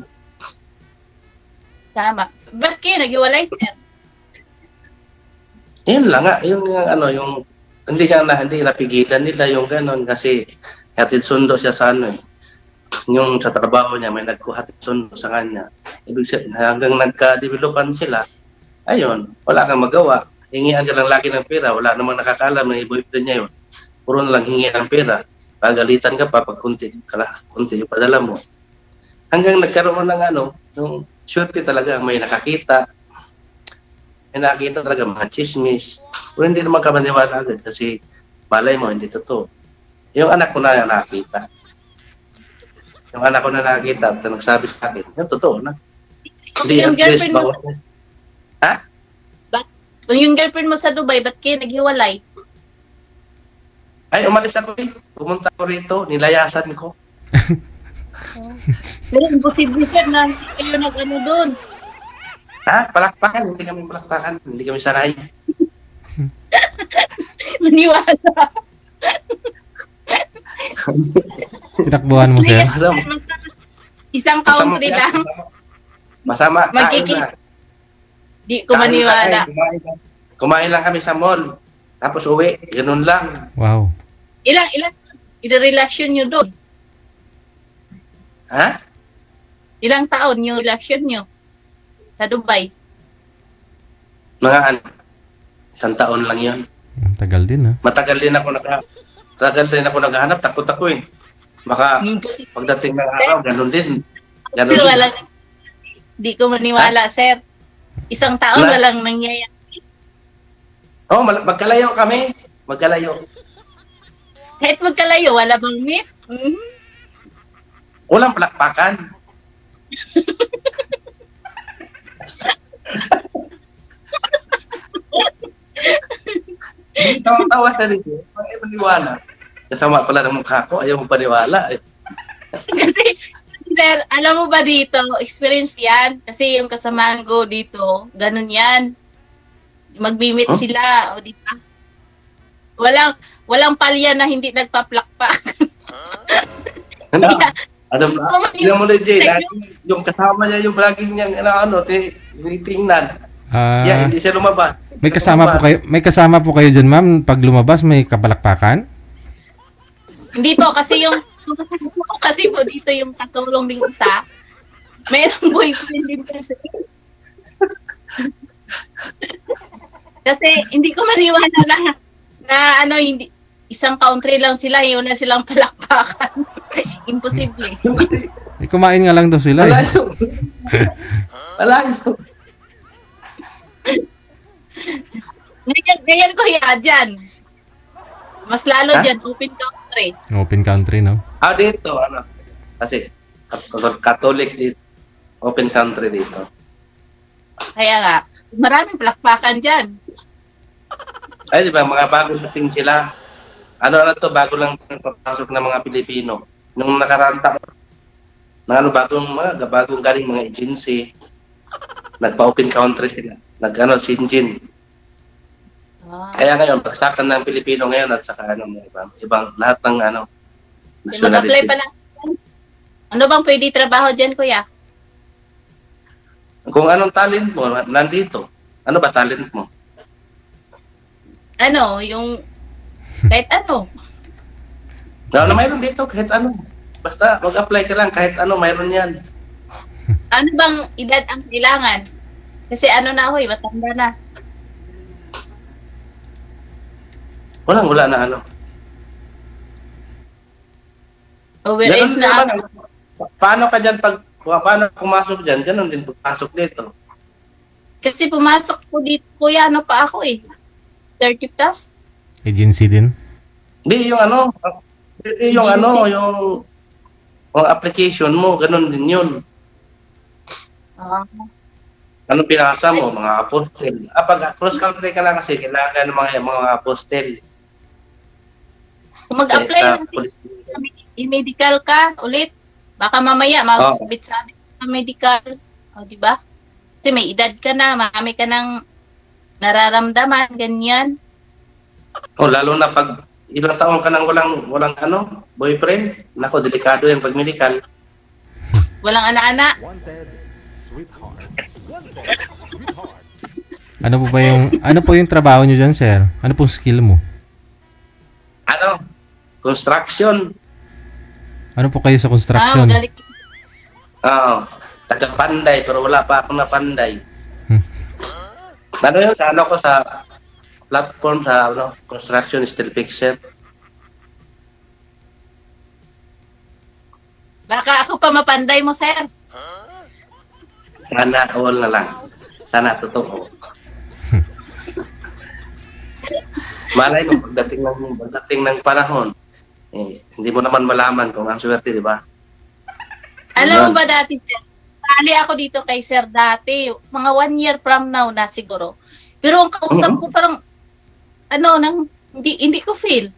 Tama. Ba't kayo nag-iwalay, sir? Yun lang nga, yung hindi napigilan nila yung ganon kasi hatid sundo siya sa yung sa trabaho niya, may nagkuhatid sundo sa kanya. Ibig sabihin, hanggang nagka-developan sila, ayun, wala kang magawa. Hingihan ka lang lagi ng pera, wala namang nakakalam na boyfriend niya yun. Puro na lang hingi ng pera. Pagalitan ka pa pag kunti yung padala mo. Hanggang nagkaroon ng yung swerte talaga, may nakakita. May nakakita talaga, mga chismis. Pero hindi naman ka maniwala agad kasi malay mo, hindi totoo. Yung anak ko na nakakita. Yung anak ko na nakakita at nagsabi sa akin, yung totoo na. Hindi yung girlfriend mo Ha? Yung girlfriend mo sa Dubai, ba't kayo naghiwalay? Ay, umalis ako rin. Pumunta ako rito, nilayasan ko. Pero imposible, sir, na kayo doon. Ha? Palakpakan? Hindi kami palakpakan. Hindi kami sanay. Maniwala. Tinakbuhan mo, sir? Isang country lang. Masama. Kain na. Di ko maniwala. Kumain lang kami sa mall. Tapos uwi. Ganun lang. Wow. Ilang relasyon nyo doon? Ha? Ilang taon yung relasyon nyo sa Dubai? Mga 1 taon lang yun. Tagal din, ha? Matagal din ako naghahanap. Takot ako eh. Baka pagdating ng araw, ganun din. Di ko maniwala, sir. 1 taon walang nangyayari. Oo, magkalayo kami. Magkalayo. Kahit magkalayo, wala bang meet? Walang palakpakan. Tawa-tawa siya dito. Ayaw maniwala. Kasama pala ng mukha ko, ayaw mo paniwala. Eh. Kasi, sir, alam mo ba dito, experience yan. Kasi yung kasamaan ko dito, ganun yan. Mag-meet sila, o di ba? Walang palya na hindi nagpaplakpak. Ano? Alam mo na, Jay, yung kasama niya, yung vlogging niyang tinitingnan. Yeah, hindi siya lumabas. May kasama po kayo diyan, ma'am, pag lumabas may kapalakpakan? Hindi po, kasi kasi po dito yung katulong din isa. Mayroong boyfriend din kasi. Kasi hindi ko maniwala na hindi isang country lang sila, yun na silang palakpakan. Imposible. Kumain nga lang daw sila. Malayo. Ngayon ko dyan. Mas lalo dyan, open country. Open country, no? Dito, kasi Catholic dito. Open country dito. Kaya nga, maraming palakpakan dyan. Ay, di ba, mga bagong dating sila. Bago lang papasok ng mga Pilipino. Nung nakaranta, bagong galing mga agency, nagpa-open country sila. Sinjin. Kaya ngayon, bagsakan ng Pilipino ngayon at saka ibang lahat ng nationality. Mag-apply pa lang. Ano bang pwede trabaho dyan, kuya? Kung anong talent mo, nandito. Ano ba talent mo? Yung kahit ano. Mayroon dito kahit ano. Basta mag-apply ka lang kahit ano, mayroon yan. Ano bang edad ang kailangan? Kasi na ako matanda na. Wala na Overage na ako. Paano ka dyan paano pumasok dyan? Ganon din pagpasok dito. Kasi pumasok ko dito, kuya, pa ako 30 plus. Agency din? Hindi, yung application mo, ganon din yun. Ano pinasa mo? Mga apostle. Pag cross country ka lang kasi, kailangan ng mga apostle. Kung mag-apply, i-medical ka ulit. Baka mamaya, magsabit-sabit sa medical. Di ba? Kasi may edad ka na, marami ka nang nararamdaman, ganyan. Lalo na pag ilang taon ka nang walang boyfriend. Nako, delikado yan pag medical. Walang ana-ana. Ano po yung trabaho niyo diyan, sir? Ano pong skill mo? Construction. Ano po kayo sa construction? Magaling. Taga-panday, pero wala pa akong napanday. Yun, ko sa platform sa construction steel fixer. Baka ako pa mapanday mo, sir. Sana all na lang. Sana totoo. Malay mo, pagdating ng panahon, hindi mo naman malaman kung ang swerte, di ba? Alam mo ba dati, sir? Sali ako dito kay sir dati. Mga 1 year from now na siguro. Pero ang kausap ko parang, hindi ko feel.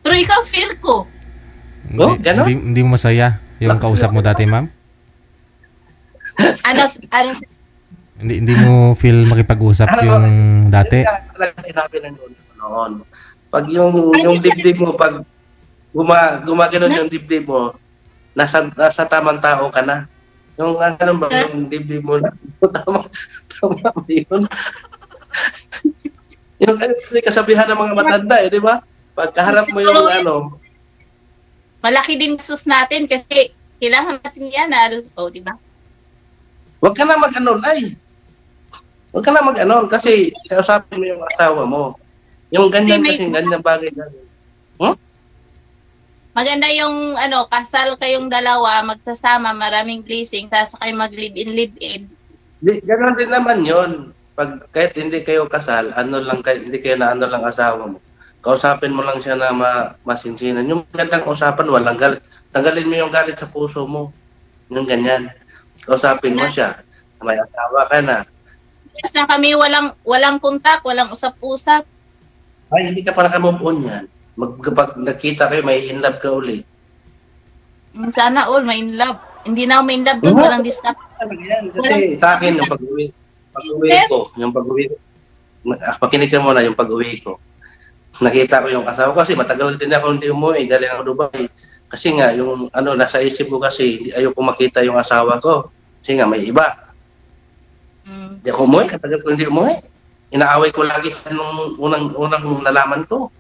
Pero ikaw feel ko. Hindi mo masaya yung kausap mo dati, ma'am? Hindi mo feel makipag-usap yung dati? Sinabi ng noon. Pag yung dibdib mo, pag gumaganon yung dibdib mo, nasa tamang tao ka na. Yung yung dibdib mo na, tama ba yun? Yung kasabihan ng mga matanda, di ba? Pagkaharap mo yung malaki din sus natin kasi kailangan natin yan, di ba? Huwag ka na mag-anol, Huwag ka na mag-anol kasi kausapin mo yung asawa mo. Yung ganyan kasi, ganyan bagay na. Maganda yung kasal kayong dalawa, magsasama, maraming blessing, tapos kayo mag-live-in. Ganoon din naman yun. Pag kahit hindi kayo kasal, hindi kayo na lang asawa mo. Kausapin mo lang siya na masinsinan. Yung gandang usapan, walang galit. Tanggalin mo yung galit sa puso mo. Yung ganyan. Kausapin mo siya. May asawa ka na. Yes na kami, walang kontak, walang usap-usap. Ay, hindi ka pa nakamove on yan. Kapag nakita kayo, may in love ka uli. Sana all, may in love. Hindi na ako may in love doon, walang discount. Kasi sa akin, yung pag-uwi ko, pakinig ka muna yung pag-uwi ko. Nakita ko yung asawa ko kasi matagal din ako hindi umuwi, galing ako Dubai. Kasi nga, yung nasa isip ko kasi, ayoko makita yung asawa ko. Kasi nga, may iba. Hindi ako umuwi, katagal ko hindi umuwi. Inaaway ko lagi sa nung unang nalaman ko.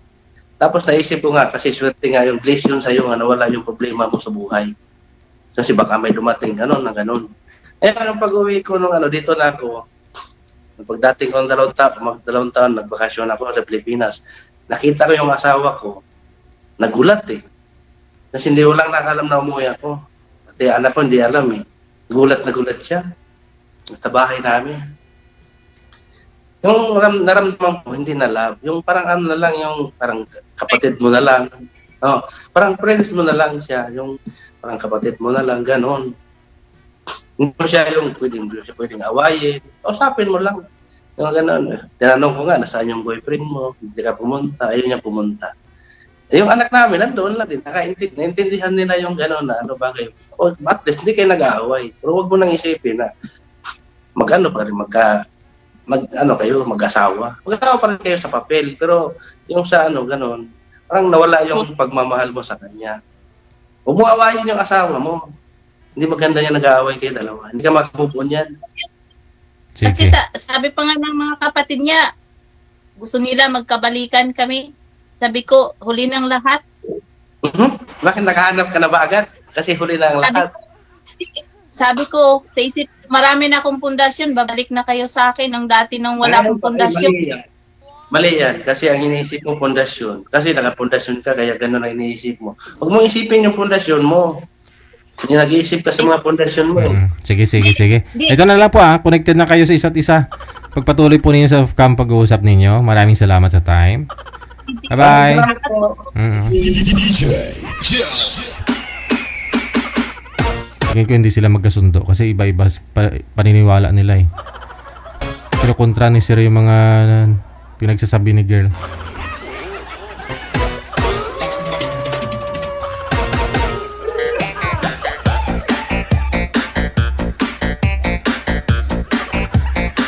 Tapos naisip ko nga, kasi swerte nga yung bliss yun sa'yo, wala yung problema mo sa buhay. Kasi baka may dumating, ganon. Eh, anong pag-uwi ko nung dito na ako, pagdating ko ng 2 taon, nagbakasyon ako sa Pilipinas, nakita ko yung asawa ko, nagulat eh. Kasi hindi ko lang nakalam na umuwi ako. Kasi anak ko hindi alam eh. Gulat siya. Sa bahay namin. Yung naramdaman ko, hindi na love. Yung parang na lang, yung parang kapatid mo na lang. Parang friends mo na lang siya. Yung parang kapatid mo na lang, ganon. Hindi mo siya yung pwedeng awayin. Usapin mo lang. Yung ganon. Tinanong ko nga, nasaan yung boyfriend mo? Hindi ka pumunta. Ayaw niya pumunta. Yung anak namin, nandoon lang din. Naintindihan nila yung ganon na ba kayo. At least, hindi kayo nag-aaway. Pero huwag mo nang isipin na kayo, mag-asawa. Mag-asawa pa rin kayo sa papel. Pero yung sa ganon, parang nawala yung pagmamahal mo sa kanya. Huwag mo awayin yung asawa mo. Hindi maganda niya nag-aaway kayo dalawa. Hindi ka mag-move on yan. Kasi sabi pa nga ng mga kapatid niya, gusto nila magkabalikan kami. Sabi ko, huli ng lahat. Bakit nakahanap ka na ba agad? Kasi huli ng lahat. Sabi ko, sa isip, marami na akong pundasyon, babalik na kayo sa akin ang dati nang wala akong pundasyon. Mali yan. Kasi ang iniisip mo pundasyon. Kasi nakapundasyon ka, kaya gano'n ang iniisip mo. Huwag mong isipin yung pundasyon mo. Nag-iisip ka sa mga pundasyon mo. Sige. Ito na lang po connected na kayo sa isa't isa. Pagpatuloy po ninyo sa pag-uusap ninyo. Maraming salamat sa time. Bye-bye. Tingin ko hindi sila magkasundo kasi iba-iba paniniwala nila eh. Pero kontra ni sir yung mga pinagsasabi ni girl.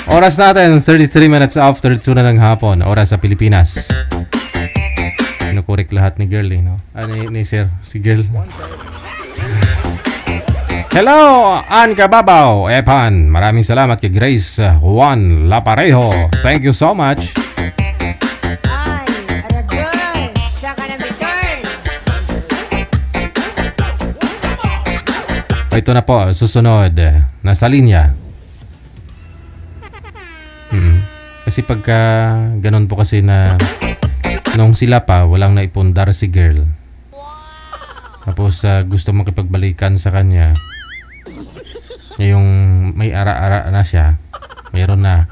Oras natin, 33 minutes after 2 na ng hapon. Oras sa Pilipinas. Kinukorek lahat ni girl eh, no? Ni sir, si girl. Hello, Ann Cababaw, Epan. Maraming salamat kay Grace Juan Laparejo. Thank you so much. Ito na po, susunod. Nasa linya. Kasi pagka ganun po kasi na nung sila pa, walang naipundar si girl. Tapos gusto makipagbalikan sa kanya. Yung may ara-ara na siya, mayroon na.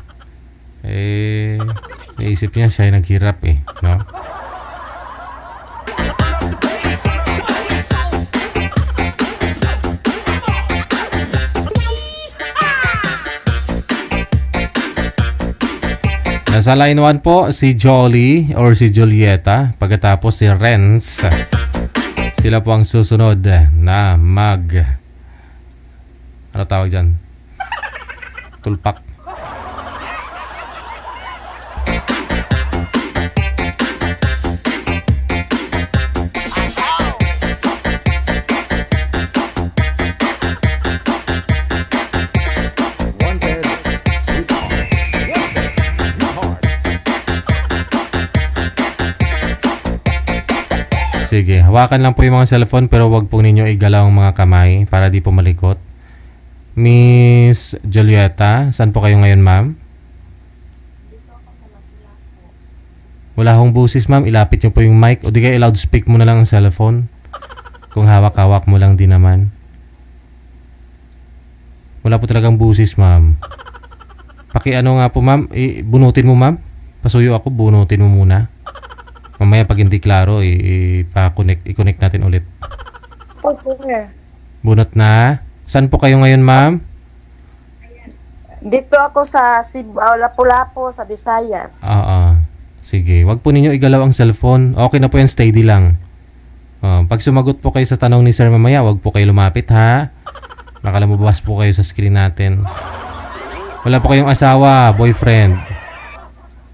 Naisip niya siya yung naghirap eh, no? Nasa line 1 po si Jolly or si Julieta. Pagkatapos si Renz. Sila po ang susunod na ano tawag dyan? Tulpak. Sige, hawakan lang po yung mga cellphone pero wag po ninyo igalaw ang mga kamay para di po malikot. Miss Julieta, saan po kayo ngayon, ma'am? Wala akong busis, ma'am. Ilapit nyo po yung mic o di kaya loudspeak mo na lang ang cellphone. Kung hawak-hawak mo lang din naman. Wala po talagang busis, ma'am. Paki-ano nga po, ma'am. Bunutin mo, ma'am. Pasuyo ako, bunutin mo muna. Mamaya pag hindi klaro, i-connect natin ulit. Bunot na. Saan po kayo ngayon, ma'am? Dito ako sa Lapu-Lapu, sa Visayas. Oo. Sige, wag po ninyo igalaw ang cellphone. Okay na po yan, steady lang. Pag sumagot po kayo sa tanong ni Sir mamaya, wag po kayo lumapit ha. Baka lumabas po kayo sa screen natin. Wala po kayong asawa, boyfriend?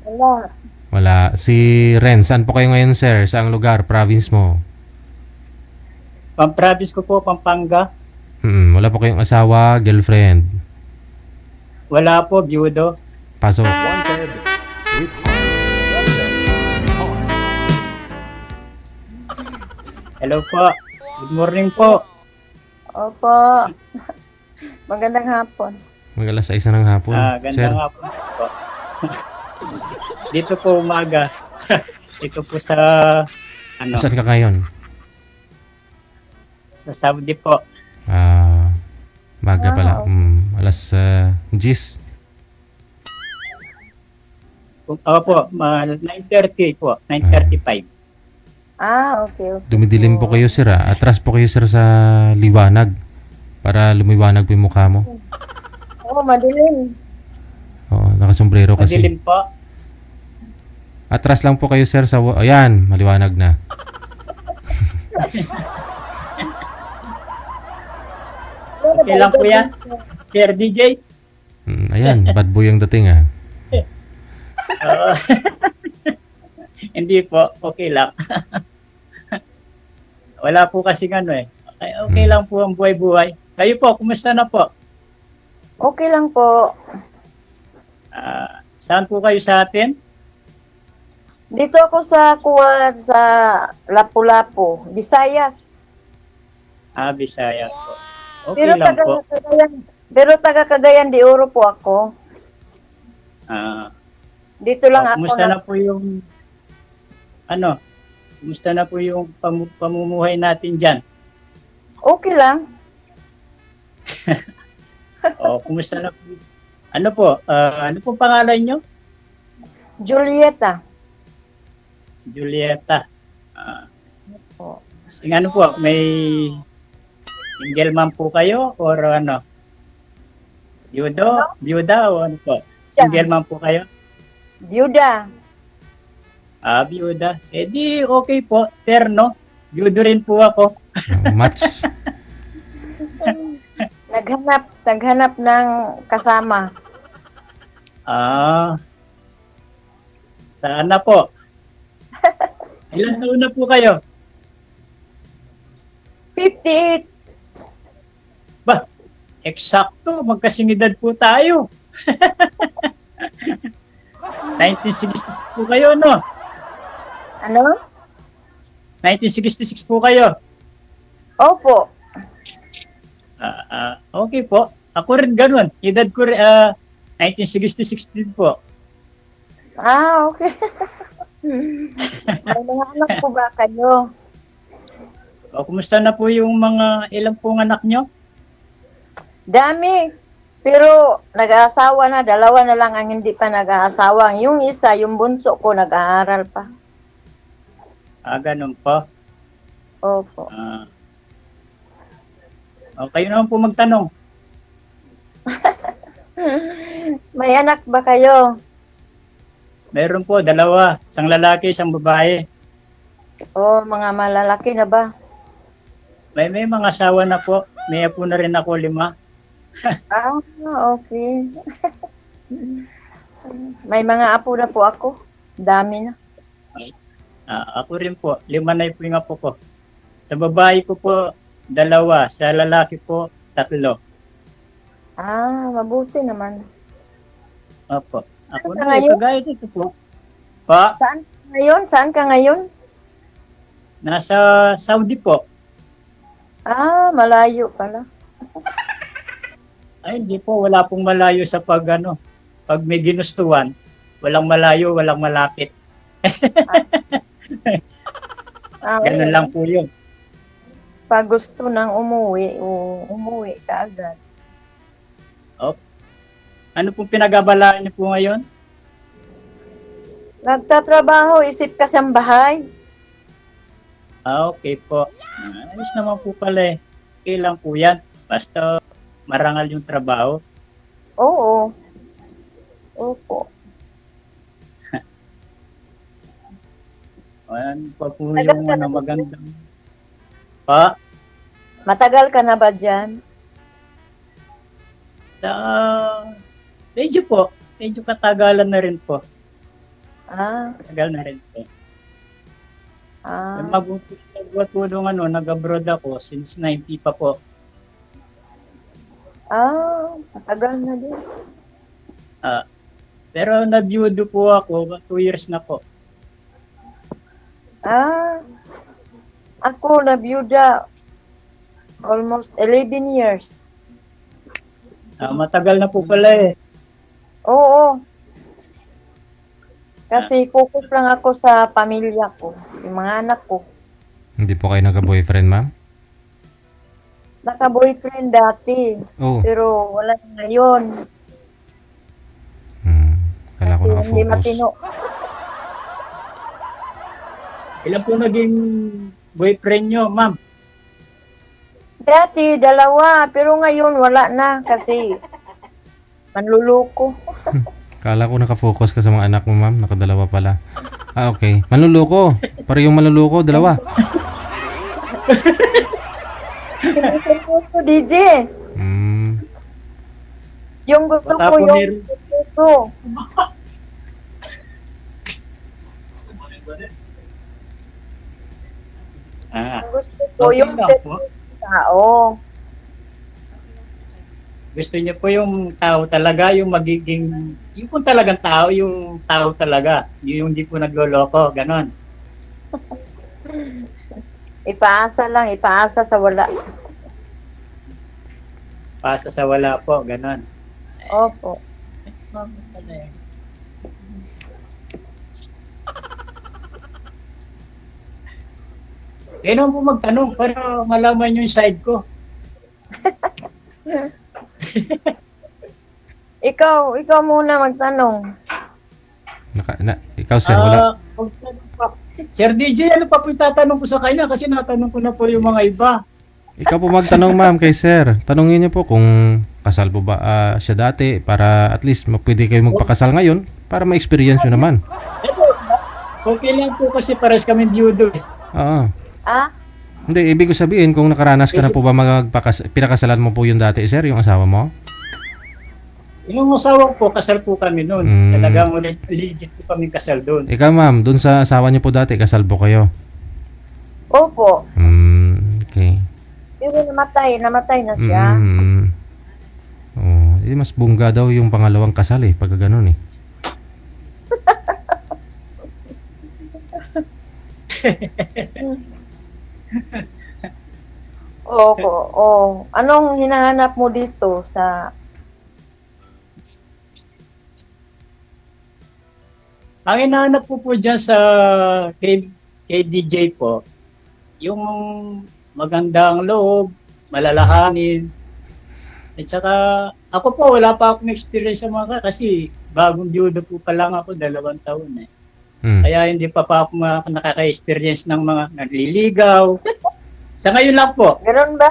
Wala. Wala. Si Ren, saan po kayo ngayon, sir? Saang lugar, province mo? Pang-province ko po, Pampanga. Wala po kayong asawa, girlfriend? Wala po, byudo. Pasok. Wanted, sweetheart. Hello po. Good morning po. Opo. Magandang hapon. Mag-alas 6 ng hapon. Ganda Sir, nga po. Dito po umaga. Ito po sa saan ka ngayon? sa Saudi po. Maga pala. Alas 10. Opo, 9:30 po. 9:35. Okay. Dumidilim po kayo, sir. Atras po kayo, sir, sa liwanag. Para lumiwanag po yung mukha mo. Madilim. Nakasombrero kasi. Madilim po. Atras lang po kayo, sir, sa... Ayan, maliwanag na. Okay lang po yan. Sir DJ. Ayan, bad boy ang dating, Hindi po, okay lang. Wala po kasi okay lang po ang buhay-buhay. Kayo po, kumusta na po? Okay lang po. Saan po kayo sa atin? Dito ako sa Lapu-Lapu, Visayas. Bisaya po. Okay lang po. Pero taga Cagayan de Oro po ako. Dito lang ako. Kumusta na po yung kumusta na po yung pamumuhay natin dyan? Okay lang. Kumusta na po? Ano po pangalan nyo? Julieta. Julieta. Ano po, may single mom po kayo or ano? Byuda o ano po? Single mom po kayo? Byuda. Byuda. Di okay po, terno. Byudo rin po ako. Match. Naghanap ng kasama. Sana po. Ilan taon na po kayo? 58. Ba, eksakto, magkasing edad po tayo. 1960 po kayo, no? Ano? 1966 po kayo. Opo. Okay po. Ako rin ganun. Edad ko rin, 1966 din po. Okay. May mga anak po ba kayo? Kumusta na po yung ilang pong anak nyo? Dami. Pero nag-aasawa na. 2 na lang ang hindi pa nag-aasawa. Yung isa, yung bunso ko, nag-aaral pa. Ganun po. Opo. Kayo naman po magtanong. May anak ba kayo? Meron po, 2. Isang lalaki, isang babae. Mga malalaki na ba? May mga asawa na po. May apo na rin ako, 5. Okay. May mga apo na po ako. Dami na. Ako rin po. 5 na po yung apo ko. Sa babae ko po, 2. Sa lalaki po, 3. Mabuti naman. Opo. Ako Saan na, ka kagaya dito po. Pa? Saan ka ngayon? Nasa Saudi po. Malayo pala. Ay, hindi po. Wala pong malayo sa pag may ginustuhan. Walang malayo, walang malapit. Ganun lang po yun. Pag gusto nang umuwi ka agad. Ano pong pinag-abalaan niyo po ngayon? Nagtatrabaho, isip kasi ang bahay. Okay po. Ayos naman po pala eh. Okay lang po yan. Basta marangal yung trabaho. Oo. Opo. Ano pa po Tagal yung ka na ano, ba magandang... Pa? Matagal ka na ba dyan? Sa... medyo po. Medyo katagalan na rin po. Tagal na rin po. Magpapulong nag-abroad ako since 90 pa po. Matagal na din. Pero na-byudo po ako, 2 years na po. Ako na-byuda almost 11 years. Matagal na po pala eh. Oo. Kasi focus lang ako sa pamilya ko, yung mga anak ko. Hindi po kayo nagka-boyfriend, ma'am? Naka-boyfriend dati, pero wala na ngayon. Kala ko Hindi naka-focus. matino. Ilan po naging boyfriend nyo, ma'am? Dati, 2, pero ngayon wala na kasi manluloko. Kala ko naka-focus ka sa mga anak mo, ma'am. Nakadalawa pala. Okay. Manluloko. Para yung manluloko, 2. Gusto, DJ. Yung gusto ko, yung gusto. Gusto ko yung tao. Gusto niyo po yung tao talaga, yung magiging, yung po talagang tao, yung tao talaga, yung hindi po nagloloko, ganon. Ipaasa lang, ipaasa sa wala. Paasa sa wala po, ganon. Opo. Kailan po magtanong para malaman yung side ko. Ikaw muna magtanong. Ikaw, sir, wala. Sir DJ, ano pa po yung tatanong ko sa kanya? Kasi natanong ko na po yung mga iba. Ikaw po magtanong, ma'am, kay sir. Tanungin niyo po kung kasal po ba siya dati para at least pwede kayo magpakasal ngayon para ma-experience nyo naman. Okay lang po kasi pares kami biyudo eh. Oo. Hindi, ibig ko sabihin kung nakaranas ka na po ba pinakasalan mo po yung dati, sir, yung asawa mo? Yung asawa po, kasal po kami noon. Talagang legit po kami kasal doon. Ikaw, ma'am, doon sa asawa niyo po dati, kasal po kayo? Opo. Okay. Pero namatay na siya. Mas bungga daw yung pangalawang kasal pag gano'n eh. Opo. Anong hinahanap mo dito sa... Ang hinahanap po dyan sa kay DJ po, yung magandang loob, malalahanin. At saka, ako po, wala pa akong experience sa mga kasi bagong biyudo po pa lang ako, 2 taon eh. Kaya hindi pa ako nakaka-experience ng mga nagliligaw. Sa ngayon lang po. Ganun ba?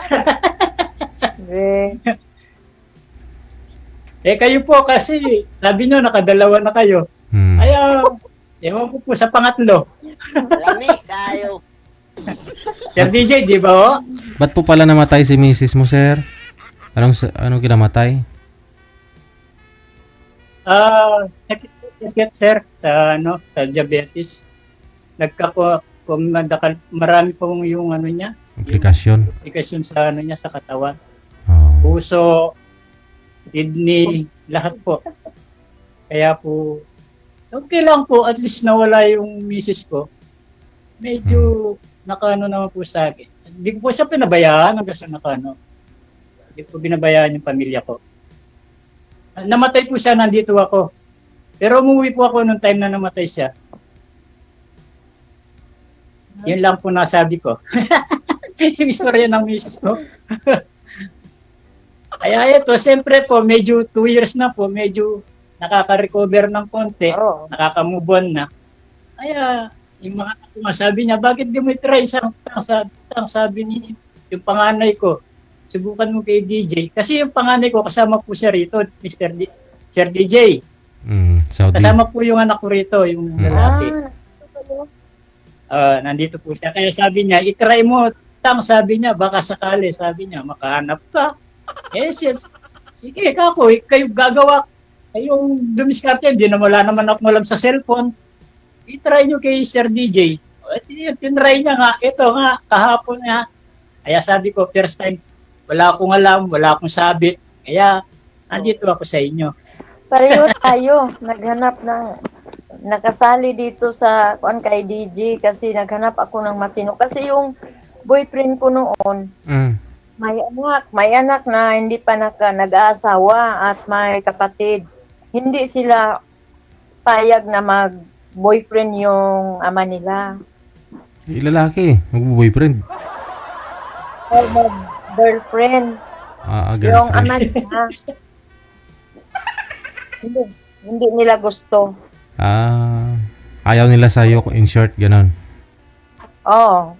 Kayo po kasi, sabi nyo, 2 na kayo. Kaya, ewan ko po sa pangatlo. Lami kayo. Sir DJ, di ba o? Ba't po pala namatay si misis mo, sir? Anong kinamatay? Sakit sir sa diabetes. Marami pong yung niya. Implikasyon sa niya sa katawan. Puso, kidney, lahat po. Kaya po okay lang po, at least nawala yung misis ko. Medyo nakaano naman po sa akin. Hindi ko po siya pinabayaan hanggang sa nakaano. Hindi ko binabayaan yung pamilya ko. Namatay po siya, nandito ako. Pero umuwi po ako nung time na namatay siya. Yun lang po nasabi ko. Yung istorya ng misis ko. Kaya ito, siyempre po, medyo 2 years na po, medyo nakaka-recover ng konti, nakaka-move on na. Kaya, yung mga sabi niya, bakit di mo try sabi ni yung panganay ko, subukan mo kay DJ. Kasi yung panganay ko, kasama po siya rito, Sir DJ. Saudi. Kasama po yung anak ko rito, yung lalaki. Nandito po siya. Kaya sabi niya, itry mo, sabi niya, baka sakali, sabi niya, makahanap ka. Yes. Sige, kayo gagawa. Kayong dumiskarte, hindi na wala naman ako alam sa cellphone. I-try nyo kay Sir DJ. Tinry niya nga, ito nga, kahapon nga. Kaya sabi ko, first time, wala akong alam, wala akong sabit. Kaya, nandito ako sa inyo. Pareho tayo, naghanap ng, nakasali dito sa, kay DJ, kasi naghanap ako ng matino. Kasi yung boyfriend ko noon, may anak na hindi pa nag-aasawa at may kapatid. Hindi sila payag na mag-boyfriend yung ama nila. Lalaki, mag-boyfriend. O mag-girlfriend. Girlfriend. Yung ama nila. hindi nila gusto. Ayaw nila sa'yo, in short, ganon. Oo.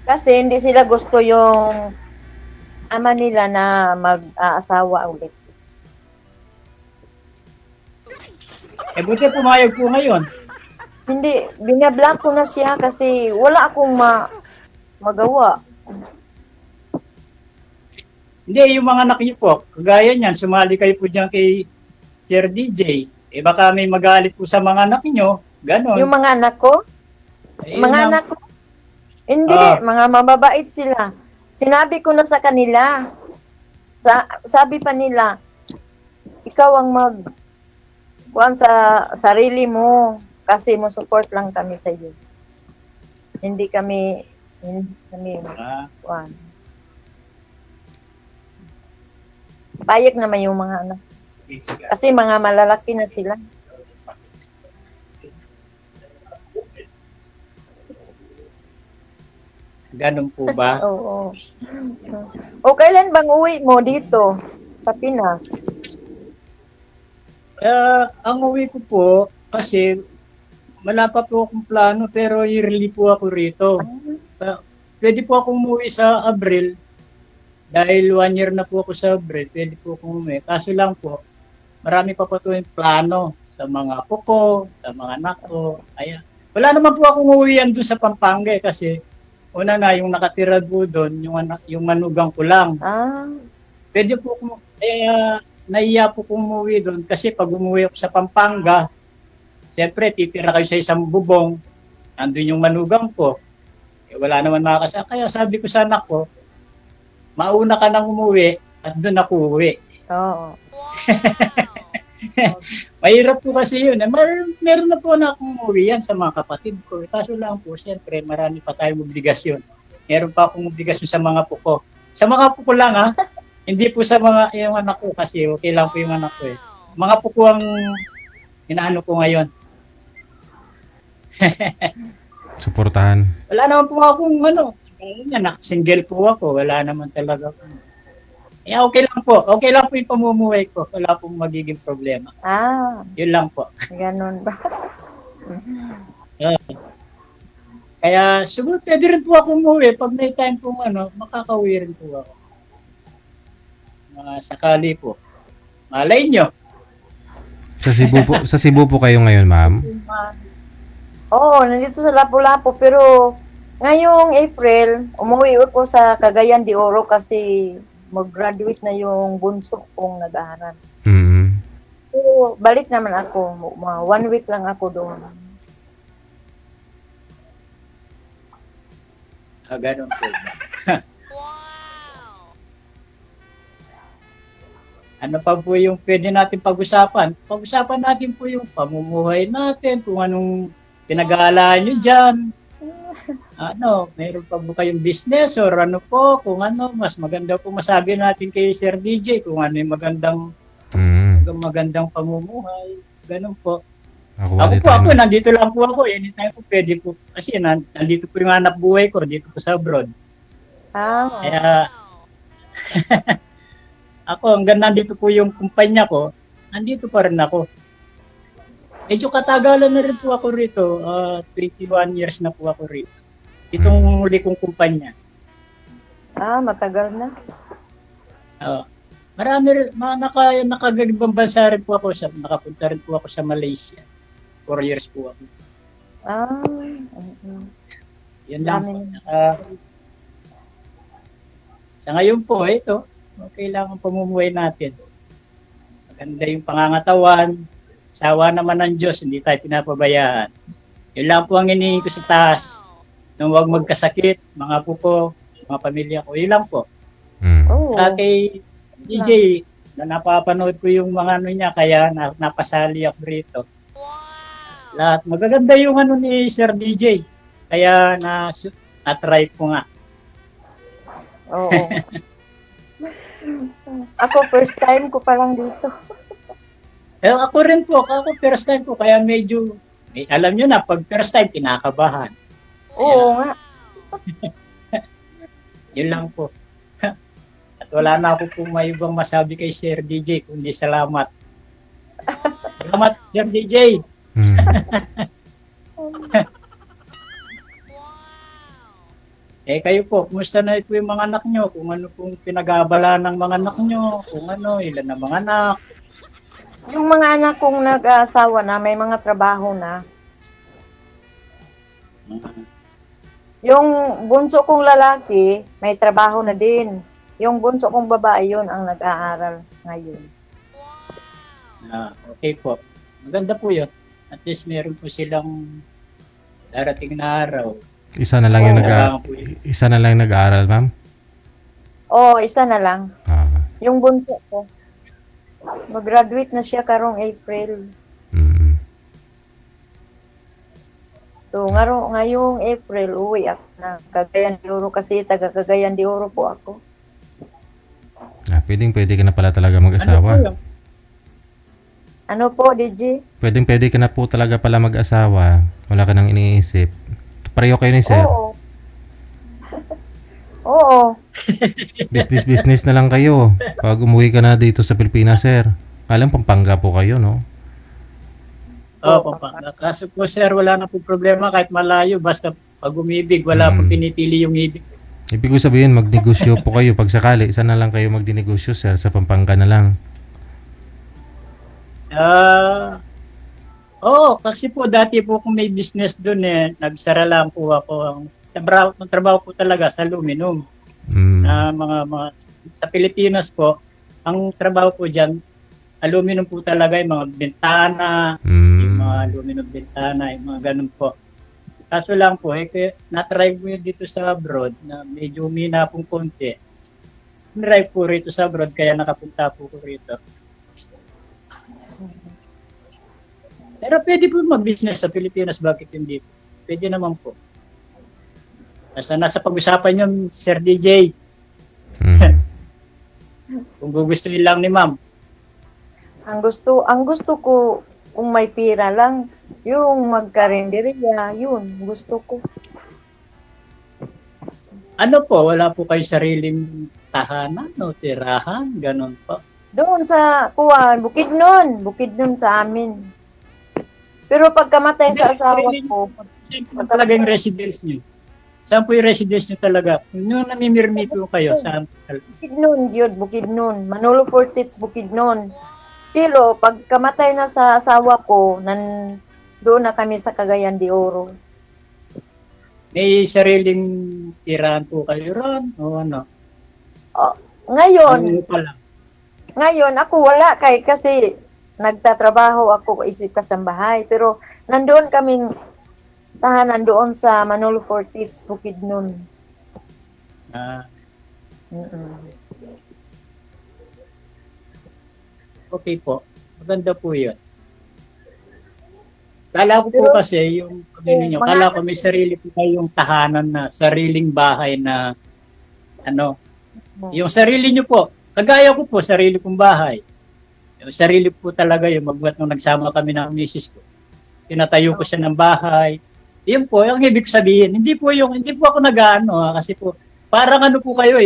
Kasi hindi sila gusto yung ama nila na mag-aasawa ulit. Buti pumayag po ngayon. Hindi, binablock ko na siya kasi wala akong magawa. Hindi, yung mga anak niyo po, kagaya niyan, sumali kayo po dyan kay Sir DJ. Baka may magalit po sa mga anak niyo, ganon. Yung mga anak ko? Anak ko? Hindi, mga mababait sila. Sinabi ko na sa kanila. Sabi pa nila, ikaw ang kuan sa sarili mo kasi mo support lang kami sa iyo. Hindi kami kuan. Payag naman yung mga anak. Kasi mga malalaki na sila. Ganun po ba? Oo. O kailan bang uwi mo dito sa Pinas? Ang uwi ko po, kasi wala pa po akong plano pero yearly po ako rito. Pwede po akong umuwi sa Abril dahil 1 year na po ako sa Abril. Pwede po akong umuwi. Kaso lang po, marami pa po yung plano sa mga apo ko, sa mga anak ko. Ayan. Wala naman po akong uwian doon sa Pampanga kasi una na yung nakatira po doon, yung manugang ko lang. Pwede po akong, naiya po kung umuwi doon kasi pag umuwi ako sa Pampanga, siyempre titira kayo sa isang bubong, andun yung manugang ko, wala naman makakasama. Kaya sabi ko sa anak ko, mauna ka nang umuwi at doon ako uwi. Oo. Mahirap po kasi yun. Meron na po na akong umuwi yan sa mga kapatid ko. Kaso lang po, siyempre marami pa tayong obligasyon. Meron pa akong obligasyon sa mga puko. Sa mga puko lang ha. Hindi po sa mga yung anak ko kasi okay lang po yung anak ko eh. Mga puko ang inaano ko ngayon. Suportahan. Wala naman po akong single po ako. Wala naman talaga po. Okay lang po. Okay lang po yung pamumuhay ko. Wala pong magiging problema. Yun lang po. Ganun ba? Kaya siguro pwede rin po ako umuwi. Pag may time po makakauwi rin po ako. Sakali po. Malay nyo. Sa Cebu po kayo ngayon, ma'am? Oo, nandito sa Lapu-Lapu. Pero ngayong April, umuwi ako sa Cagayan de Oro kasi mag-graduate na yung bunso kong nag-aaral. Pero balik naman ako. 1 week lang ako doon. Ganun po. Ano pa po yung pwede natin pag-usapan? Pag-usapan natin po yung pamumuhay natin, kung anong pinag-aalahan nyo dyan. Mayroon pa po kayong business or ano po, kung mas maganda po masabi natin kay Sir DJ, kung ano yung magandang pamumuhay. Ganun po. Ako, nandito lang po ako. Anytime po pwede po. Kasi nandito po yung hanap buhay ko, dito po sa abroad. Kaya, ako, hanggang nandito po yung kumpanya ko, nandito pa rin ako. Medyo katagalan na rin po ako rito. 21 years na po ako rito. Itong huli kong kumpanya. Matagal na. Marami rin, nakagagibang bansa rin po ako. Nakapunta rin po ako sa Malaysia. 4 years po ako. Yun lang. Sa ngayon po, ito, kailangan pamumuhay natin. Maganda yung pangangatawan, sawa naman ng Diyos, hindi tayo pinapabayaan. Yun lang po ang hinihingi ko sa taas. Nung huwag magkasakit, mga pupo, mga pamilya ko, yun lang po. Kay DJ, na napapanood ko yung mga ano niya, kaya napasali ako rito. Lahat, magaganda yung ano ni Sir DJ. Kaya na-try ko nga. Oo. Ako, first time ko pa lang dito. Ako rin po, first time ko, kaya medyo, alam nyo na, pag first time, kinakabahan. Oo nga. Yun lang po. At wala na ako po may ibang masabi kay Sir DJ, kundi salamat. Salamat, Sir DJ. Kayo po, kumusta na ito yung mga anak nyo? Kung ano pong pinag-aabala ng mga anak nyo? Kung ano, ilan na mga anak? Yung mga anak kong nag-aasawa na, may mga trabaho na. Yung bunso kong lalaki, may trabaho na din. Yung bunso kong babae, yun ang nag-aaral ngayon. Okay po. Maganda po yun. At least meron po silang darating na araw. Isa na lang yung nag-aaral, ma'am? Oo, isa na lang. Yung bunso ko. Mag-graduate na siya karong April. So, ngayong April, uwi ako na Cagayan de Oro kasi taga Cagayan de Oro po ako. Pwede ka na pala talaga mag-asawa. Ano po, DJ? Pwede ka na po talaga pala mag-asawa. Wala ka nang iniisip. Pareho kayo ni Sir. Oo. Oo. Business na lang kayo. Pag umuwi ka na dito sa Pilipinas, Sir. Alam, Pampanga po kayo, no? Pampanga. Kaso po, Sir, wala na po problema kahit malayo. Basta pag umibig, wala po pinipili yung ibig. Ibig ko sabihin, magnegosyo po kayo. Pag sakali, saan na lang kayo magdinegosyo, Sir? Sa Pampanga na lang. Kasi po dati po kung may business doon nagsara lang po ako. Ang trabaho po talaga sa aluminum. Mga sa Pilipinas po, ang trabaho po diyan aluminum po talaga, yung mga bintana, yung mga aluminum bintana, yung mga ganun po. Kaso lang po, na-try po yun dito sa abroad na medyo umina pong konti. Na-try po rito sa abroad, kaya nakapunta po ko rito. Pero pwede po mag-business sa Pilipinas, bakit hindi? Pwede naman po. Nasa pag-usapan yung Sir DJ. Kung gugustuhin lang ni Ma'am. Ang gusto ko, kung may pira lang, yung magkarinderiya, yun, gusto ko. Ano po, wala po kayo sariling tahanan o tirahan, ganun po? Doon sa Bukid nun sa amin. Pero pagkamatay sa asawa ko, saan talaga yung residence niyo? Saan po yung residence niyo talaga? Nung namimirmi po kayo, saan? Bukid nun. Manolo Fortits, Bukid nun. Pero pagkamatay na sa asawa ko, doon na kami sa Cagayan de Oro. May sariling tirahan po kayo ron? O ano? Ngayon, ako wala kasi nagtatrabaho ako isip kasambahay. Pero nandoon kaming tahanan doon sa Manolo Fortits, Bukid nun. Okay po. Maganda po yun. Kala ko po kasi yung pamilya nyo, kala ko may sarili po kayong tahanan na sariling bahay na yung sarili nyo po. Kagaya ko po, sarili kong bahay. Yung sarili po talaga yung magbuhat nung nagsama kami ng misis ko. Tinatayo ko siya ng bahay. Yun po, ang ibig sabihin, hindi po ako nag-ano kasi po, parang ano po kayo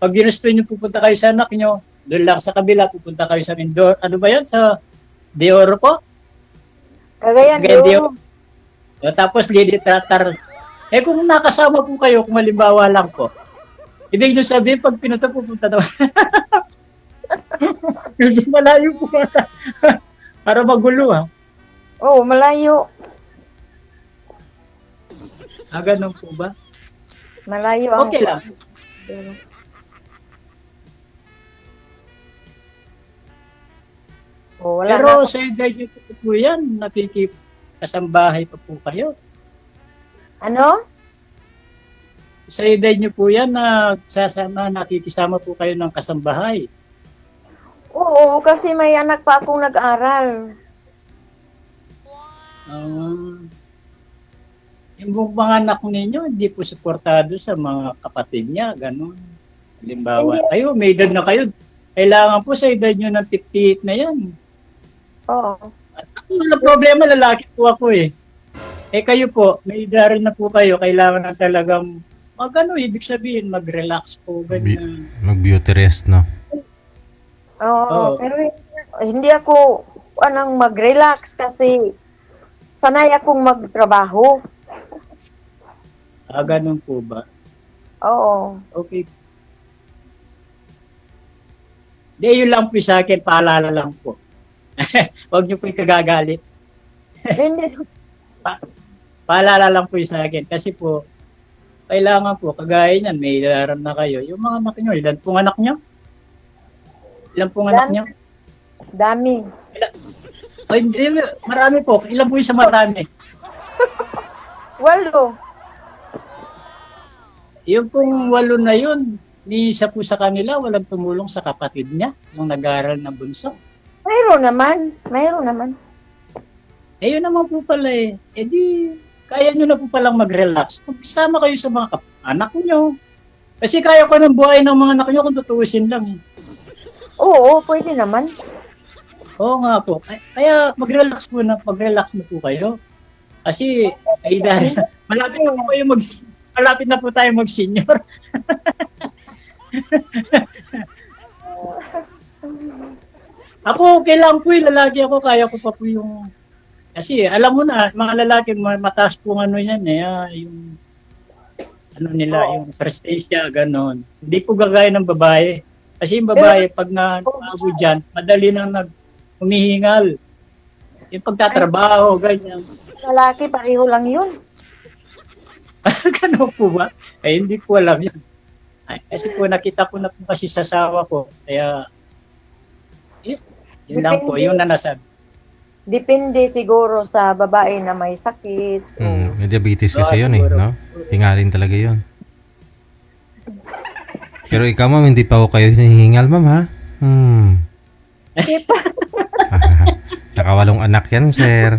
pag ginusto nyo pupunta kayo sa anak nyo, doon lang sa kabila, pupunta kayo sa Mindoro. Ano ba yun? Sa De Oro po? Cagayan de Oro. Tapos Liditatar. Kung nakasama po kayo, kung halimbawa lang po, ibig nyo sabihin, pag pinunta pupunta daw. Medyo malayo po. Para magulo ha. Oo, malayo. Ganun po ba? Malayo ang... Okay lang. Wala Pero na. sa edad niyo po yan, nakikikasambahay pa po kayo. Ano? Sa edad niyo po yan, nakikisama po kayo ng kasambahay. Oo, kasi may anak pa akong nag-aral. Yung mga anak ninyo, hindi po suportado sa mga kapatid niya, ganun. Halimbawa, kayo, may edad na kayo. Kailangan po sa edad nyo ng 58 na yan. Oo. At wala problema, lalaki po ako eh. Kayo po, may edad rin na po kayo, kailangan na talagang, ibig sabihin, mag-relax po, ganyan. Mag-beauty rest, no? Oo, pero hindi ako mag-relax kasi sanay akong magtrabaho. Ganun po ba? Oo. Okay. Yun lang po sa akin, paalala lang po. Huwag niyo po ikagagalit. Paalala lang po sa akin. Kasi po, kailangan po, kagaya niyan, may ilaram na kayo. Yung mga anak niyo, ilan pong anak niyo? Ilan pong anak niyo? Dami. Hindi, marami po. Ilan po yung sa marami? 8. Yung pong 8 na yun, ni isa po sa kanila, walang tumulong sa kapatid niya, yung nag-aaral na bunso. Mayroon naman. Yun naman po pala eh. Di, kaya nyo na po palang mag-relax. Magsama kayo sa mga anak nyo. Kasi kaya ko ng buhay ng mga anak nyo kung tutuusin lang eh. Oo, pwede naman. Oo nga po. Kaya mag-relax na po kayo. Kasi, malapit na po tayo mag-senior. Ako, okay lang po yung lalaki ako. Kaya ko pa po yung... Kasi, alam mo na, mga lalaki, mataas po yan yung... yung prestige, ganon. Hindi po gagaya ng babae. Kasi yung babae, pag na-abo dyan, madali nang humihingal. Yung pagtatrabaho, ganyan. Lalaki, pareho lang yun. Gano'n po ba? Hindi ko alam yan. Kasi po nakita ko na po kasi sa asawa ko. Kaya, yun lang po, yun na nasabi. Depende siguro sa babae na may sakit. May diabetes kasi yun no? Hingalin talaga yun. Pero ikaw, ma'am, hindi pa ako kayo hinihingal, ma'am, ha? Nakawalong anak yan, sir.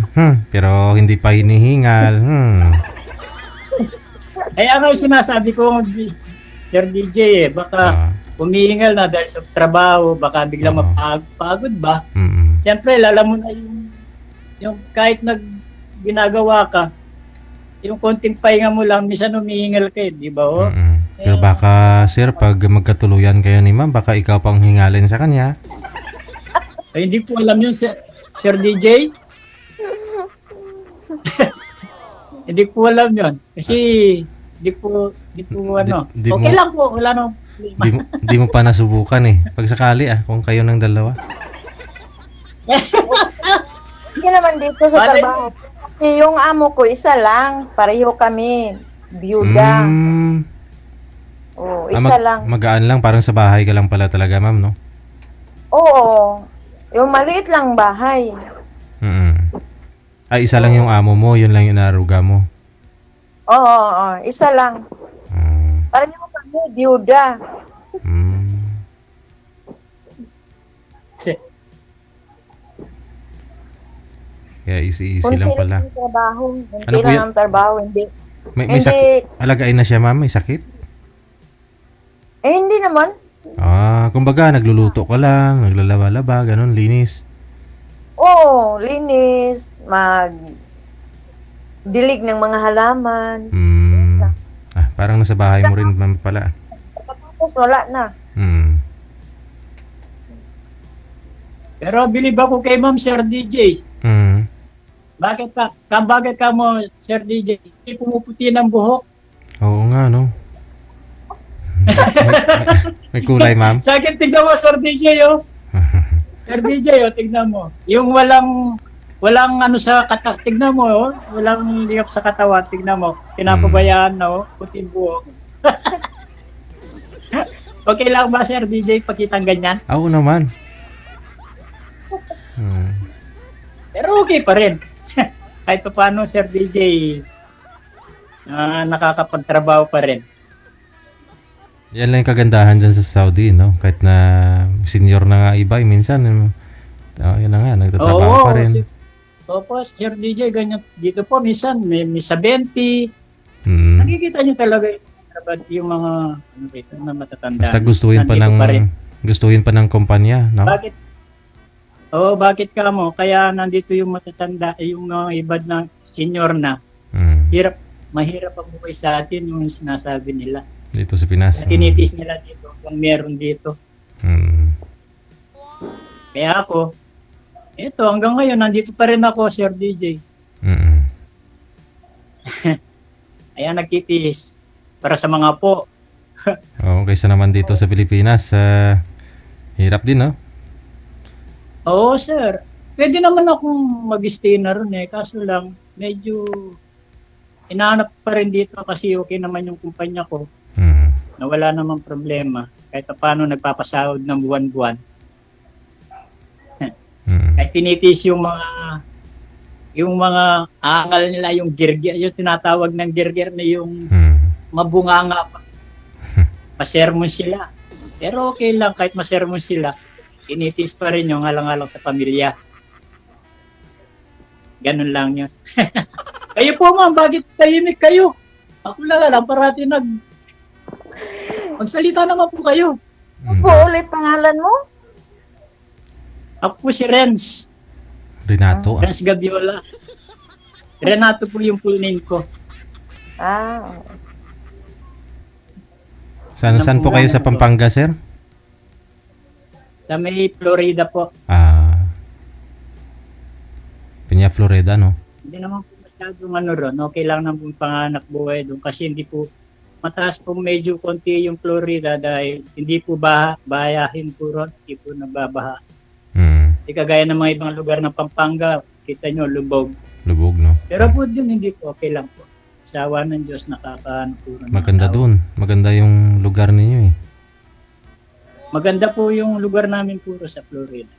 Pero hindi pa hinihingal. Ano yung sinasabi ko, Sir DJ, baka humihingal na dahil sa trabaho, baka biglang mapagod ba? Siyempre, alam mo na yung kahit ginagawa ka, yung konting pahinga mo lang, minsan humihingal ka di ba? Pero baka, sir, pag magkatuluyan kayo ni ma'am, baka ikaw pang hingalin sa kanya. Hindi ko alam yun, Sir DJ. Hindi ko alam yun. Kasi, di po okay lang po, wala nang problema. Di mo pa nasubukan Pag sakali kung kayo ng dalawa. Hindi naman dito sa trabaho. Kasi yung amo ko, isa lang. Pareho kami. Byuda. Isa lang. Magaan lang, parang sa bahay ka lang pala talaga, ma'am, no? Oo. Yung maliit lang bahay. Isa lang yung amo mo, yun lang yung naruga mo. Oo, isa lang. Pareho kami, byuda. Kaya easy lang pala. Hindi lang ang trabaho, hindi. May sakit? Alagain na siya, ma'am? May sakit? Hindi naman. Kumbaga, nagluluto ka lang, naglalaba-laba, ganun, linis. Oo, linis, dilig ng mga halaman. Parang nasa bahay mo rin, ma'am, pala. Tapos wala na. Pero bilib ako kay Ma'am Sir DJ. Bakit ka mo, Sir DJ? Hindi pumuputi ng buhok. Oo nga, no? may kulay, ma'am. Sa akin, tignan mo, Sir DJ, Sir DJ, tignan mo. Yung walang walang ano sa katawan. Tignan mo, oh. Walang liyap sa katawan. Tignan mo. Pinapabayaan na, oh. Puting buhok. Okay lang ba, Sir DJ, pakitang ganyan? Oo naman. Pero okay pa rin. Kahit pa paano, Sir DJ, nakakapagtrabaho pa rin. Yan lang yung kagandahan dyan sa Saudi, no? Kahit na senior na nga iba, minsan, yun na nga, nagtatrabaho pa rin. Opo, Sir DJ, ganyan. Dito po, minsan, may 70. Nakikita nyo talaga yung mga na matatanda. Basta gustuhin pa ng kumpanya, no? Bakit ka mo? Kaya nandito yung matatanda, yung mga iba na senior na. Mahirap ang buhay sa atin yung sinasabi nila. Dito sa Pinas. Tinitis nila dito kung meron dito. Kaya ako, hanggang ngayon, nandito pa rin ako, Sir DJ. Kaya nagtitiis para sa mga po. Kaysa naman dito sa Pilipinas, hirap din, no? Oo, sir. Pwede naman akong mag-stay na ron kaso lang, medyo inaanap pa rin dito kasi okay naman yung kumpanya ko. Na wala namang problema. Kahit paano nagpapasahod ng buwan-buwan. Kahit tinitis yung mga angal nila, yung girgir, yung tinatawag ng girgir na yung mabunganga pa. Masermon sila. Pero okay lang, kahit masermon sila, tinitis pa rin yung halang-halang sa pamilya. Ganun lang yun. Kayo po, ma'am, bakit tahimik kayo? Ako lang parati magsalita naman po kayo. Ano po ulit pangalan mo? Ako po si Renz. Renato. Renz Gabiola. Renato po yung full name ko. Saan po kayo sa Pampanga, sir? Sa may Florida po. Pinya Florida, no? Hindi naman po masyadong ron. Okay lang naman panganak buhay doon kasi hindi po mataas po medyo konti yung Florida dahil hindi po bahayahin po ron. Hindi po nababaha. Hindi kagaya ng mga ibang lugar ng Pampanga. Kita nyo, lubog. Lubog, no? Pero po din, hindi po. Okay lang po. Sawa ng Diyos, nakakaano po. Maganda doon. Maganda yung lugar ninyo, Maganda po yung lugar namin puro sa Florida.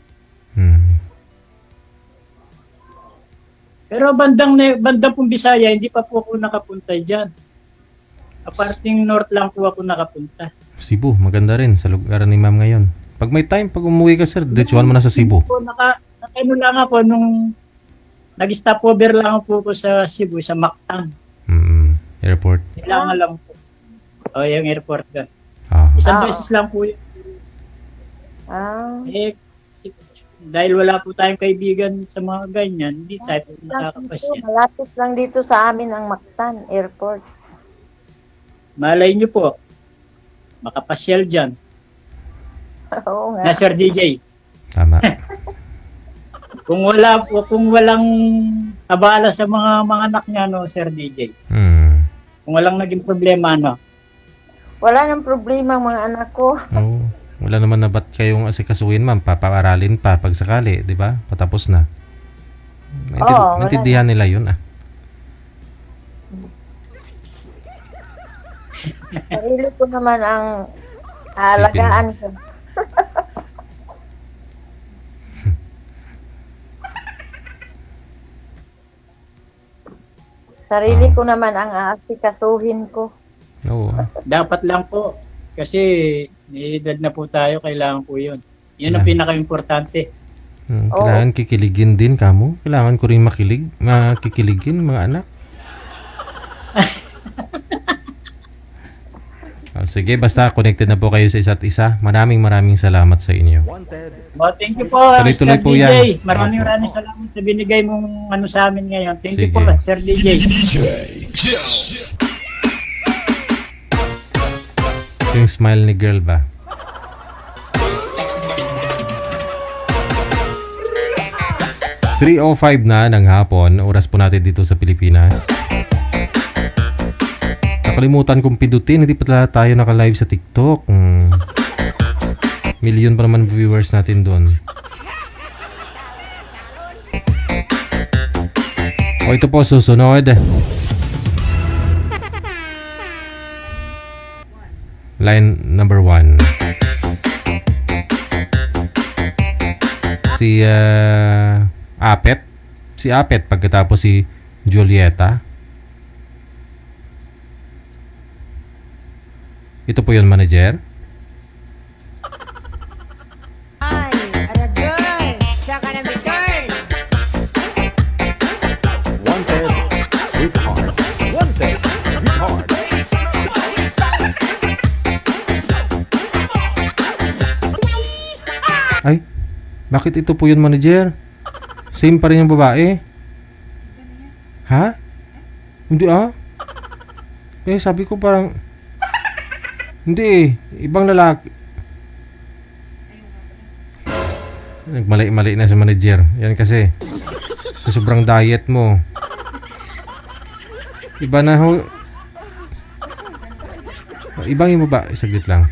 Pero bandang pong Bisaya, hindi pa po ako nakapunta dyan. Aparting North lang po ako nakapunta. Cebu, maganda rin sa lugar ni ma'am ngayon. Pag may time, pag umuwi ka, sir, diretsuhan mo na sa Cebu. Ano lang ako, nung nag-stopover lang po ako sa Cebu, sa Mactan. Airport. Kailangan lang po. Yung airport ka. Isang beses lang po yun. Dahil wala po tayong kaibigan sa mga ganyan, hindi tayo nakakapasya. Malapit lang dito sa amin ang Mactan Airport. Malay nyo po, makapasyal dyan. Oo nga. Na Sir DJ. Tama. Kung walang abala sa mga anak niya, no, Sir DJ. Kung walang naging problema, no? Wala nang problema ang mga anak ko. Wala naman na ba't kayong asikasuhin, ma'am? Papaaralin pa pag sakali, di ba? Patapos na. Maintindihan nila yun, Sarili ko naman ang aalagaan ko. Sarili ko naman ang aasikasuhin ko. Dapat lang po. Kasi may edad na po tayo, kailangan po yun. Yun ang pinaka-importante. Kailangan kikiligin din kamo. Kailangan ko rin makikiligin mga anak. Sige, basta connected na po kayo sa isa't isa. Maraming salamat sa inyo. Thank you po, tuloy-tuloy Sir po DJ. yan. Maraming salamat sa binigay mong sa amin ngayon. Thank you po, Sir DJ. Yung smile ni girl ba? (3:05) na ng hapon. Oras po natin dito sa Pilipinas. Nakalimutan kong pindutin. Hindi pa tayo naka-live sa TikTok. Million pa naman viewers natin doon. O ito po susunod. Line number 1. Si Apet. Si Apet pagkatapos si Julieta. Ito po yun, manager. Wanted, sweetheart. Wanted, sweetheart. Ay, bakit ito po yun, manager? Same pa rin yung babae. Ha? Hindi Eh, sabi ko parang... Hindi ibang lalaki. Nagmali-mali na si manager. Yan kasi. Sa sobrang diet mo. Iba na ho. Ibang mo ba? Saglit lang.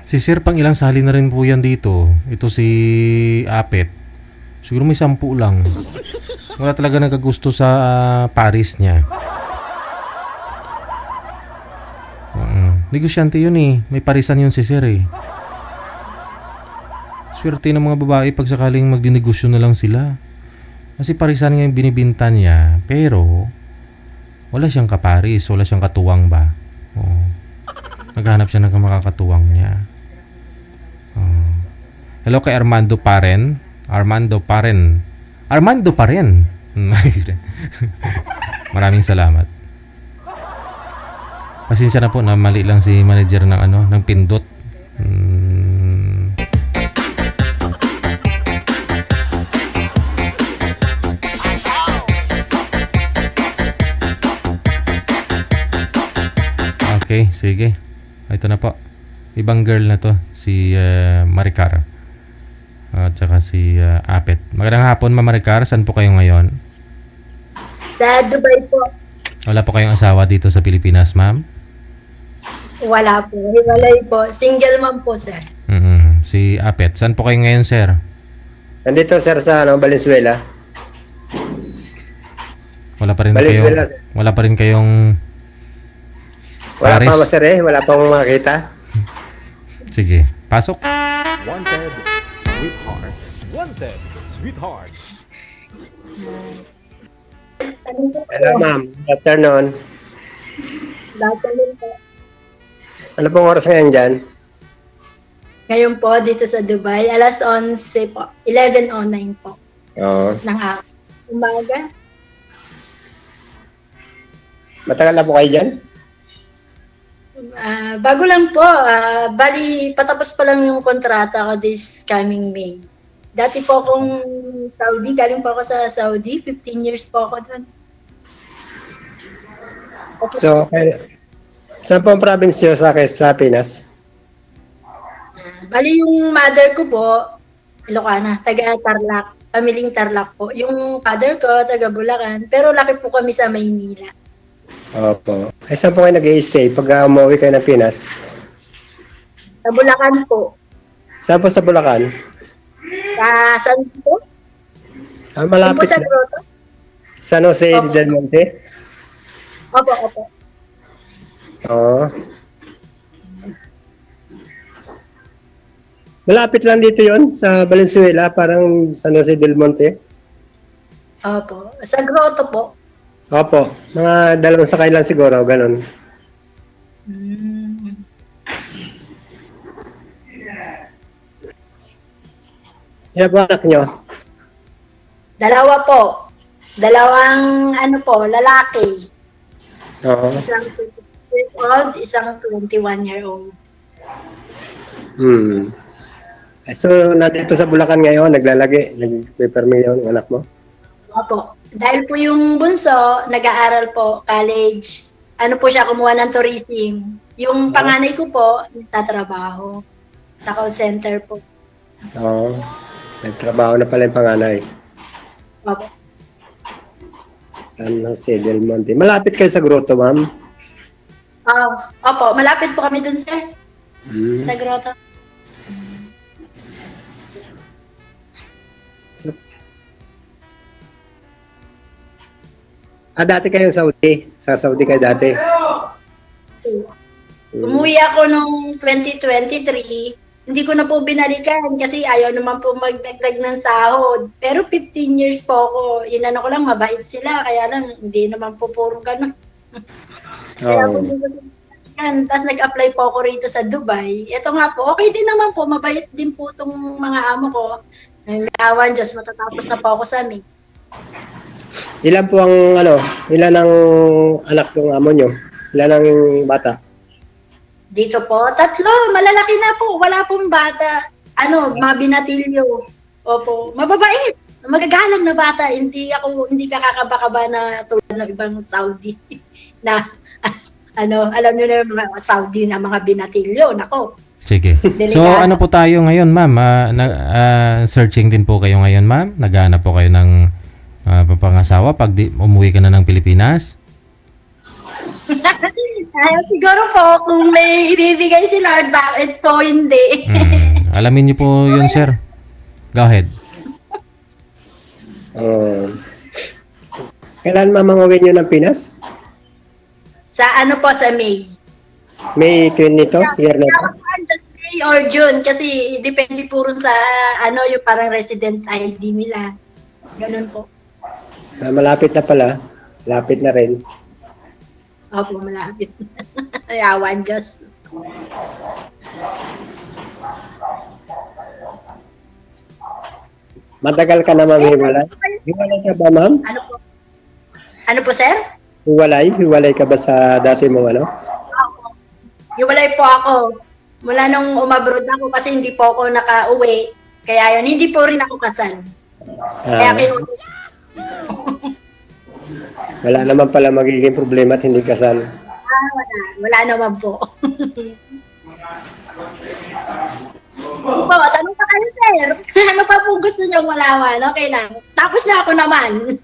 Si Sir pang ilang sali na rin po yan dito. Ito si Apet. Siguro may 10 lang. Wala talaga nagkagusto sa Paris niya. Negosyante yun eh. May parisan yun si Sir eh. Swerte ng mga babae pag sakaling magdinegosyo na lang sila. Kasi parisan nga yung binibinta niya. Pero wala siyang kaparis. Wala siyang katuwang ba. Naghanap siya ng makakatuwang niya. Hello kay Armando Paren. Armando Paren. Maraming salamat. Pasensya na po na mali lang si manager ng ng pindot. Okay, sige. Ito na po. Ibang girl na to, si Maricar. At saka si Apet. Magandang hapon, Ma'am Maricar. Saan po kayo ngayon? Sa Dubai po. Wala po kayong asawa dito sa Pilipinas, ma'am? Wala po. Hiwalay po. Single mom po, sir. Si Apet. Saan po kayo ngayon, sir? Nandito, sir, sa Valenzuela. Wala pa rin Valenzuela. kayong Wala Paris? pa, sir, Wala pang makita. Sige. Pasok. Wanted, sweetheart. Wanted, sweetheart. Hello, ma'am. Good afternoon. Afternoon po. Ano pong oras ngayon dyan? Ngayon po, dito sa Dubai, alas 11 po. 11:09 po. Oo. Ng umaga. Matagal na po kayo dyan? Bago lang po. Bali, patapos pa lang yung kontrata ko this coming May. Dati po akong Saudi. Galing po ako sa Saudi. 15 years po ako doon. So, saan po ang province nyo sa Pinas? Bali, yung mother ko po, Ilocana, taga Tarlac. Pamiling Tarlac po. Yung father ko, taga Bulacan. Pero laki po kami sa Maynila. Opo. Ay, saan po kayo nag-i-stay pag umuwi kayo ng Pinas? Sa Bulacan po. Saan po sa Bulacan? Sa San po? Malapit sa na. Grotto? San Jose del Monte? Opo. Oo. Malapit lang dito yon sa Valenzuela, parang San Jose del Monte. Opo. Sa Grotto po. Opo. Mga 2 sakay lang siguro, ganun. Sino po anak nyo? 2 po. 2 lalaki. Oo. Isang 20 years old, isang 21-year-old. So, nandito sa Bulacan ngayon, nagpe-permi yung anak mo? Opo. Dahil po yung bunso, nag-aaral po, college. Po siya, kumuha ng tourism. Yung panganay ko po, nagtatrabaho sa call center po. Oo. Nagtrabaho na pala yung panganay. Opo. San Jose del Monte. Malapit kayo sa Grotto, ma'am? Opo, malapit po kami dun, sir. Sa Grotto. Dati kayo Saudi. Sa Saudi kayo dati. Umuwi ako noong 2023. Hindi ko na po binalikan kasi ayaw naman po magdagdag ng sahod. Pero 15 years po ako. Inano ko lang, mabait sila. Kaya lang, hindi naman po puro ganun. Kaya po hindi ko binalikan. Tapos nag-apply po ako rito sa Dubai. Ito nga po, okay din naman po. Mabait din po itong mga amo ko. May awan Diyos, matatapos na po ako sa amin. Ilan po ang ilan ang anak ng amo nyo? Ilan ang bata? Dito po, 3, malalaki na po, wala pong bata. Mga binatilyo. Opo, mababait. Magagalang na bata, hindi ka kakaba-kaba na tulad ng ibang Saudi na alam niyo na mga Saudi na mga binatilyo, nako. Sige. So ano po tayo ngayon, ma'am? Searching din po kayo ngayon, ma'am? Naghahanap po kayo ng papangasawa pag umuwi ka na ng Pilipinas? Siguro po, kung may ibibigay si Lord, bakit po hindi? Alamin niyo po yun, sir. Go ahead. Kailan mamangawin nyo ng Pinas? Sa sa May. May 22? Year na ito? May or June, kasi depende po rin sa yung parang resident ID nila. Ganun po. Malapit na pala. Lapit na rin. Opo, malapit. Ayawan, Diyos. Matagal ka na mamiwalay? Hiwalay ka ba, ma'am? Ano po, sir? Hiwalay? Hiwalay ka ba sa dati mong Hiwalay po ako. Mula nung umabroad ako kasi hindi po ako nakauwi. Kaya yun, hindi po rin ako kasal. Kaya wala naman pala magiging problema at hindi kasal. Wala naman po. Tanong pa kayo, sir. Ano pa po gusto nyo malaman? Okay lang. Tapos na ako naman.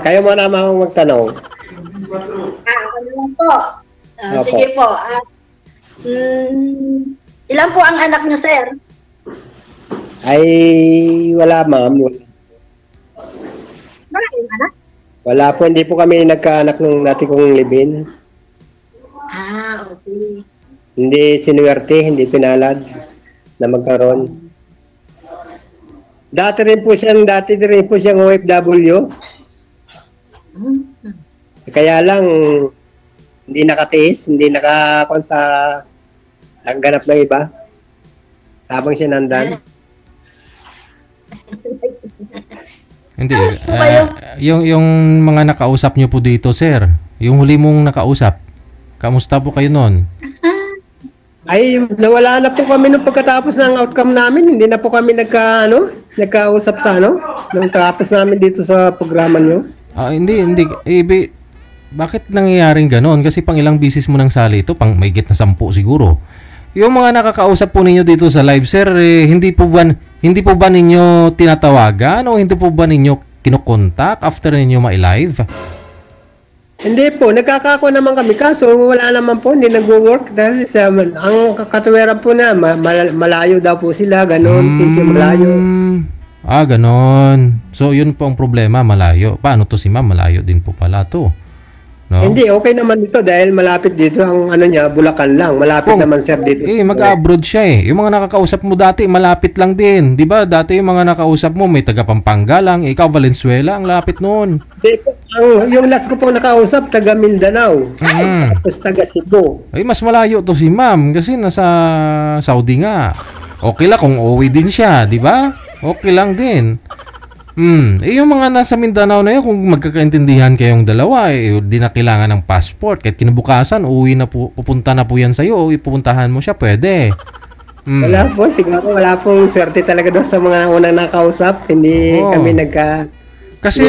Kayo mo naman magtanong. Ako naman po. Sige po. Ilan po ang anak nyo, sir? Ay, wala, ma'am. Wala yung anak? Wala po, hindi po kami nagkaanak ng dati kong libin. Okay. Hindi sinuwerte, hindi pinalad na magkaroon. Dati rin po siyang OFW. Kaya lang, hindi nakatiis, hindi nakakon sa nagganap ng iba. Habang siya nandan. Hindi. Yung mga nakausap nyo po dito, sir. Yung huli mong nakausap. Kamusta po kayo noon? Ay, nawala na po kami nung pagkatapos ng outcome namin. Hindi na po kami nagkausap sa nung tapos namin dito sa programa nyo. Hindi. Bakit nangyayaring ganon? Kasi pang ilang bisis mo nang sali ito, pang may git na 10 siguro. Yung mga nakakausap po ninyo dito sa live, sir, hindi po ba ninyo tinatawagan o hindi po ba ninyo kinukontak after ninyo ma-live? Hindi po, nagkakako naman kami kaso wala naman po, hindi nagwo-work dahil ang katuweran po na malayo daw po sila, ganon, kasi malayo. Ganon. So yun po ang problema, malayo. Paano to si ma'am? Malayo din po pala to. No? Hindi, okay naman dito dahil malapit dito ang niya, Bulacan lang. Malapit naman sir dito. Mag-abroad siya eh. Yung mga nakakausap mo dati, malapit lang din. 'Di ba? Dati yung mga nakausap mo, may taga Pampanga lang, ikaw Valenzuela, ang lapit noon. Yung last ko po nakausap, taga Mindanao. Tapos taga Cebu. Mas malayo to si ma'am kasi nasa Saudi nga. Okay lang kung uwi din siya, 'di ba? Okay lang din. Yung mga nasa Mindanao na yun, kung magkakaintindihan kayong dalawa, di na kailangan ng passport. Kahit kinabukasan, pupunta na po yan sa'yo, o ipupuntahan mo siya, pwede. Wala po, siguro wala pong swerte talaga doon sa mga unang nakausap. Hindi kami Kasi,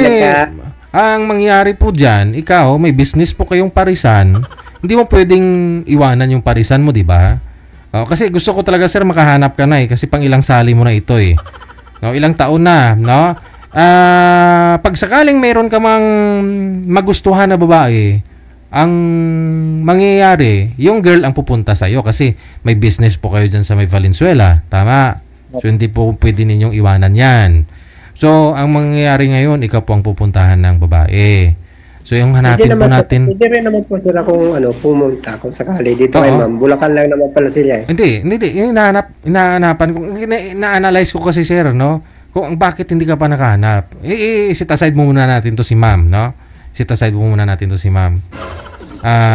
ang mangyari po dyan, ikaw, may business po kayong parisan, hindi mo pwedeng iwanan yung parisan mo, di ba? Kasi gusto ko talaga, sir, makahanap ka na kasi pang ilang sali mo na ito eh. Ilang taon na, no? Pag sakaling mayroon ka mang magustuhan na babae, ang mangyayari, yung girl ang pupunta sa'yo kasi may business po kayo dyan sa may Valenzuela. Tama? So, hindi po pwede ninyong iwanan yan. So, ang mangyayari ngayon, ikaw po ang pupuntahan ng babae. So yung hanapin po natin. Hindi rin naman po sila kung pumunta kung sakali dito kay ma'am. Bulacan lang naman pala sila eh. Hindi. Inaanapan ko. Ina-analyze ko kasi sir, no? Kung bakit hindi ka pa nakahanap. Sit aside mo muna natin to si ma'am, no? Sit aside mo muna natin to si ma'am.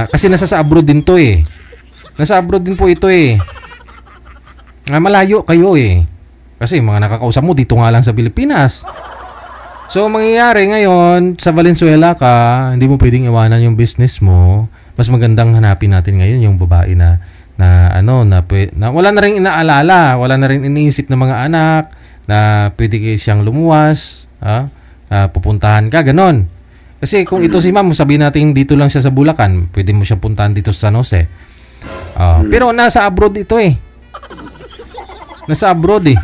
Kasi nasa sa abroad din to eh. Nasa abroad din po ito eh. Malayo kayo eh. Kasi mga nakakausap mo dito nga lang sa Pilipinas. So, mangyayari ngayon, sa Valenzuela ka, hindi mo pwedeng iwanan yung business mo. Mas magandang hanapin natin ngayon yung babae na wala na rin inaalala, wala na rin iniisip ng mga anak, na pwede siyang lumuwas, pupuntahan ka, ganon. Kasi kung ito si ma'am, sabihin natin dito lang siya sa Bulacan, pwede mo siya puntahan dito sa San Jose. Pero nasa abroad ito eh. Nasa abroad eh.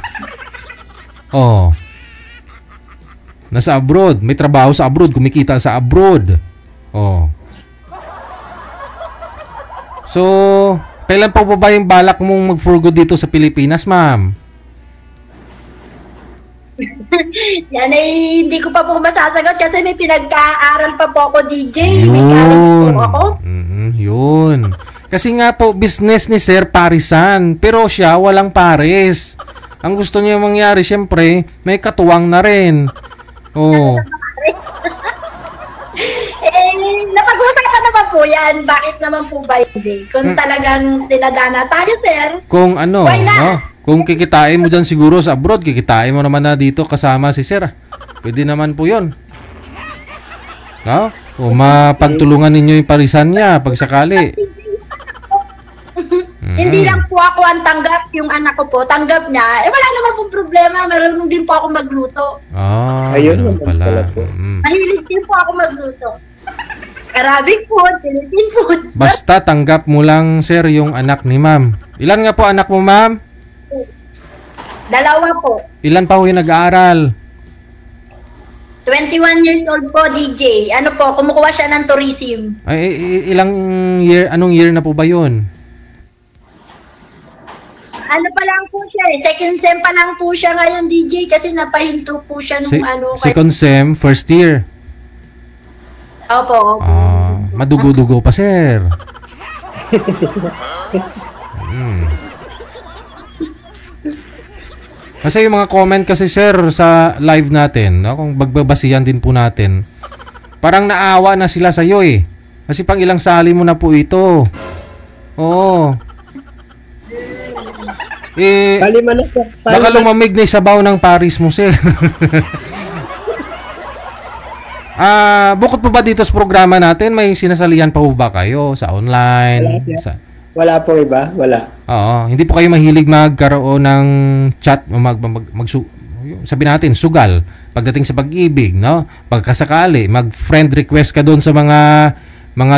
Nasa abroad. May trabaho sa abroad. Kumikita sa abroad. So, kailan pa ba yung balak mong mag-for good dito sa Pilipinas, ma'am? Yan ay hindi ko pa po masasagot kasi may pinag-aaral pa po ako, DJ. May college po ako. Yun. Kasi nga po, business ni Sir Parisan. Pero siya, walang pares. Ang gusto niya mangyari, syempre, may katuwang na rin. Napag-usapan naman po yan. Bakit naman po ba hindi? Kung talagang tinadana tayo, sir. Kung kung kikitain mo dyan siguro sa abroad, kikitain mo naman na dito kasama si Sir. Pwede naman po yun. O mapagtulungan ninyo yung parisan niya pag sakali. Hindi lang po ako ang tanggap, yung anak ko po, tanggap niya. Wala naman pong problema, marunong din po ako magluto. Ayun pala. Mahilig din po ako magluto. Arabic food, Philippine food. Basta tanggap mo lang, sir, yung anak ni ma'am. Ilan nga po anak mo, ma'am? 2 po. Ilan pa ho yung nag-aaral? 21 years old po, DJ. Kumukuha siya ng tourism. Anong year na po ba yun? Pa lang po siya eh. Second sem pa lang po siya ngayon, DJ, kasi napahinto po siya nung Second sem, first year? Opo. Madugo-dugo pa, sir. Kasi yung mga comment kasi, sir, sa live natin, kung bagbabasihan din po natin, parang naawa na sila sa'yo eh. Kasi pang ilang sali mo na po ito. Baka lumamig na sabaw ng Paris mo, sir. Bukod po ba dito sa programa natin, may sinasalihan pa po ba kayo sa online? Wala po iba, wala. Hindi po kayo mahilig magkaroon ng chat, sabi natin, sugal, pagdating sa pag-ibig, no? Pagkasakali, mag-friend request ka doon sa mga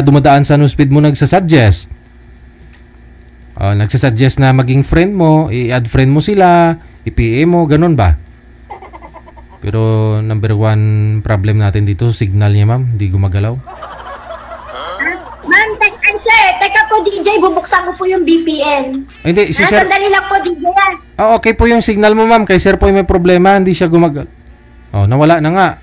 dumadaan sa newsfeed mo nagsasuggest. Nagsasuggest na maging friend mo, i-add friend mo sila, i-PA mo, ganun ba? Pero number 1 problem natin dito, signal niya, ma'am, hindi gumagalaw. Ma'am, teka po, DJ, bubuksan ko po yung VPN. Hindi, si sir. Sandali lang po, DJ. Okay po yung signal mo, ma'am. Kay sir po yung may problema, hindi siya gumagalaw. Nawala na nga.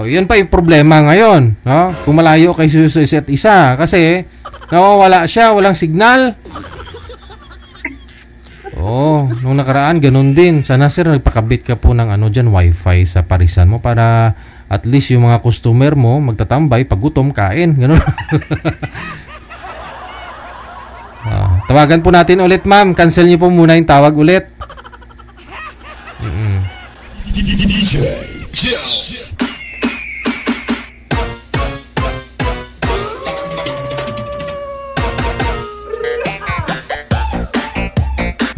Yun pa yung problema ngayon, no? Kung malayo kay sa isa't isa, kasi nawawala siya, walang signal. Nung nakaraan, ganun din. Sana, sir, nagpakabit ka po ng dyan, wifi sa parisan mo para at least yung mga customer mo magtatambay, pag gutom, kain. Ganun. Tawagan po natin ulit, ma'am. Cancel niyo po muna yung tawag ulit. DJ Joe.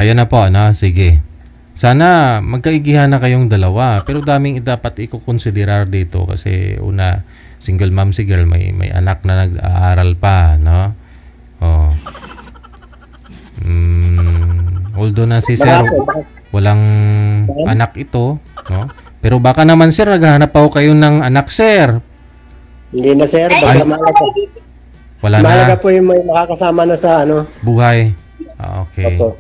Ayan na po, sige. Sana magkaigihan na kayong dalawa. Pero daming dapat i-considerar dito kasi una, single mom si girl, may anak na nag-aaral pa, no? Although na si sir, walang anak ito, no? Pero baka naman, sir, naghahanap pa kayo ng anak, sir. Hindi na, sir. Wala na. Mahalaga po yung may makakasama na sa buhay. Okay. Opo.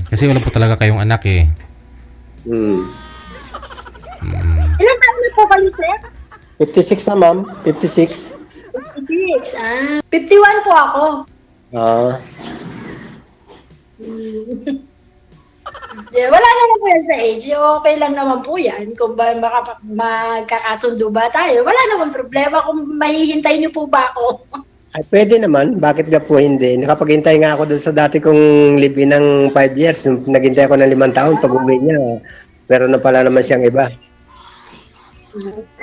Kasi wala po talaga kayong anak eh. Ilan taon na po kayo, sir? 56 na, ma'am. 56. 56. 51 po ako. Yeah, wala naman po yan sa age. Okay lang naman po yan. Kung ba magkakasundo ba tayo, wala naman problema kung mahihintay niyo po ba ako. Ay, pwede naman. Bakit nga po hindi? Nakapaghintay nga ako doon sa dati kong live-in ng 5 years. Naghintay ako ng 5 taon. Pag-uwi niya, meron na pala naman siyang iba.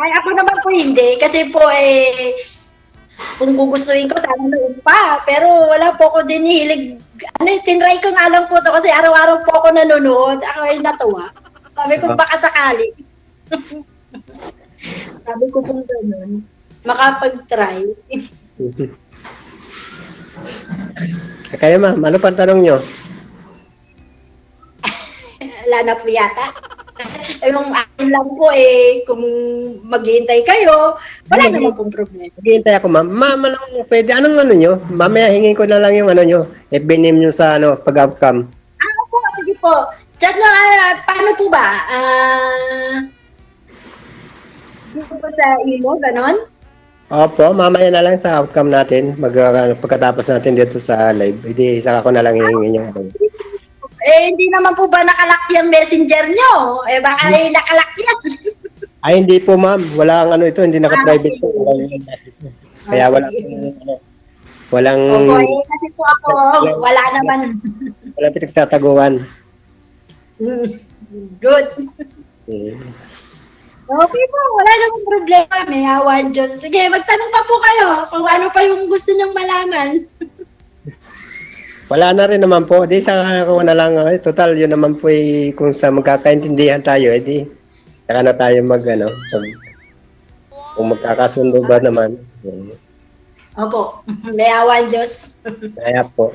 Ay, ako naman po hindi. Kasi po, kung gugustuhin ko, sana noon pa. Pero wala po ako din hilig. Tinry ko nga lang po ito kasi araw-araw po ako nanonood. Ako ay natuwa. Sabi ko, baka sakali. Sabi ko pong gano'n. Makapag-try. Kaya ma'am, ano pang tanong nyo? Wala na po yata. Yung akin lang po kung maghihintay kayo, wala naman pong problema. Maghihintay ako ma'am. Ma'am, pwede, anong ano nyo? Mamaya hingin ko na lang yung ano nyo, FB name nyo sa pag-outcome. Po, sige po. Chat na, paano po ba? Dito po sa imo, ganon? Opo, mamaya na lang sa outcome natin. Pagkatapos natin dito sa live, hindi saka ko na lang hingin yung hindi naman po ba nakalak yung messenger nyo? Baka nakalak yan. Ay, hindi po ma'am. Wala ang ito, hindi naka-private po. Kaya wala walang... Kasi po ako, wala naman. Walang pinagtataguan. Good. Okay po, wala namang problema. May awan Diyos. Sige, magtanong pa po kayo kung ano pa yung gusto nyong malaman. Wala na rin naman po. Di saka ako na lang. Total, yun naman po kung sa magkakaintindihan tayo, di saka na tayo kung magkakasundo ba naman. Opo, may awan Diyos. Kaya po.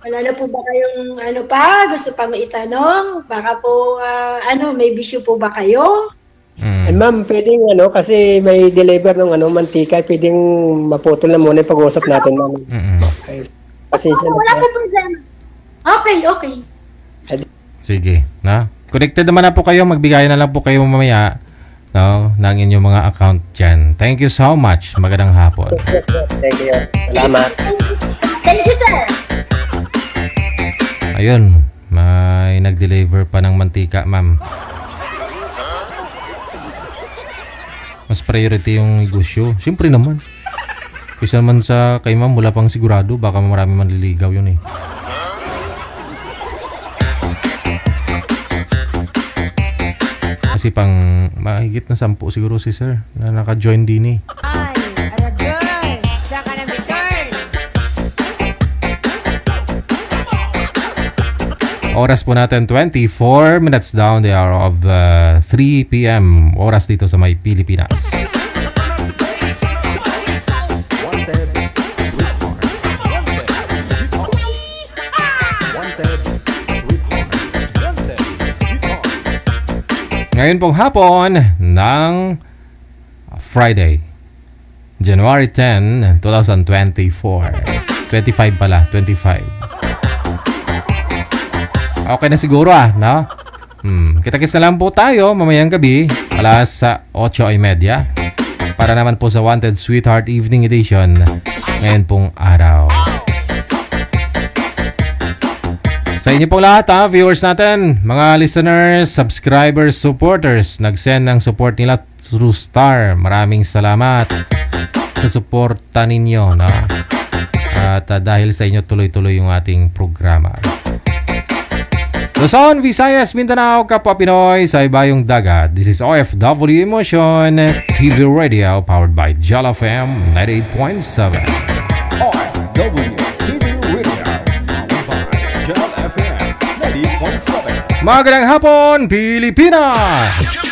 Wala na po ba kayong gusto pang itanong? Baka po, may bisyo po ba kayo? Ma'am, pwedeng kasi may deliver ng mantika, pwedeng maputol na muna yung pag-uusap natin, ma'am. Pasensya na. Wala po problema. Okay. Sige, na. Connected naman na po kayo, magbigay na lang po kayo mamaya ng inyong mga account dyan. Thank you so much. Magandang hapon. Thank you. Salamat. Thank you, sir. Ayun, may nag-deliver pa ng mantika, ma'am. Mas priority yung negosyo. Siyempre naman. Kasi naman kay ma'am, wala pang sigurado. Baka marami manliligaw yun Kasi pang mahigit na 10 siguro si sir na naka-join din Oras po natin 24 minutes down the hour of 3 p.m. Oras dito sa may Pilipinas. Ngayon pong hapon ng Friday, January 10, 2024. 25 pala, 25. Okay na siguro no? Kita-kits na lang po tayo mamayang gabi alas 8:30 para naman po sa Wanted Sweetheart Evening Edition ngayon pong araw. Sa inyo po lahat viewers natin, mga listeners, subscribers, supporters, nag-send ng support nila through Star. Maraming salamat sa suporta ninyo at dahil sa inyo tuloy-tuloy yung ating programa. Luzon, Visayas, Mindanao, Kapwa Pinoy sa ibayong dagat. This is OFW Emotion TV Radio powered by Jal FM 98.7. OFW TV Radio powered by Jal FM 98.7. Magandang hapon, Pilipinas!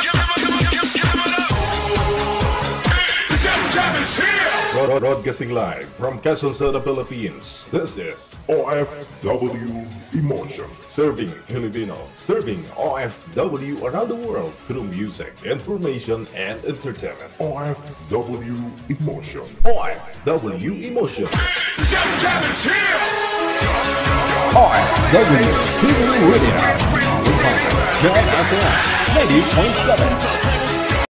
Broadcasting live from Quezon City, Philippines. This is OFW Emotion. Serving Filipino, serving OFW around the world through music, information, and entertainment. OFW Emotion. OFW Emotion. OFW TV Radio. Powered by Jam FM 90.7.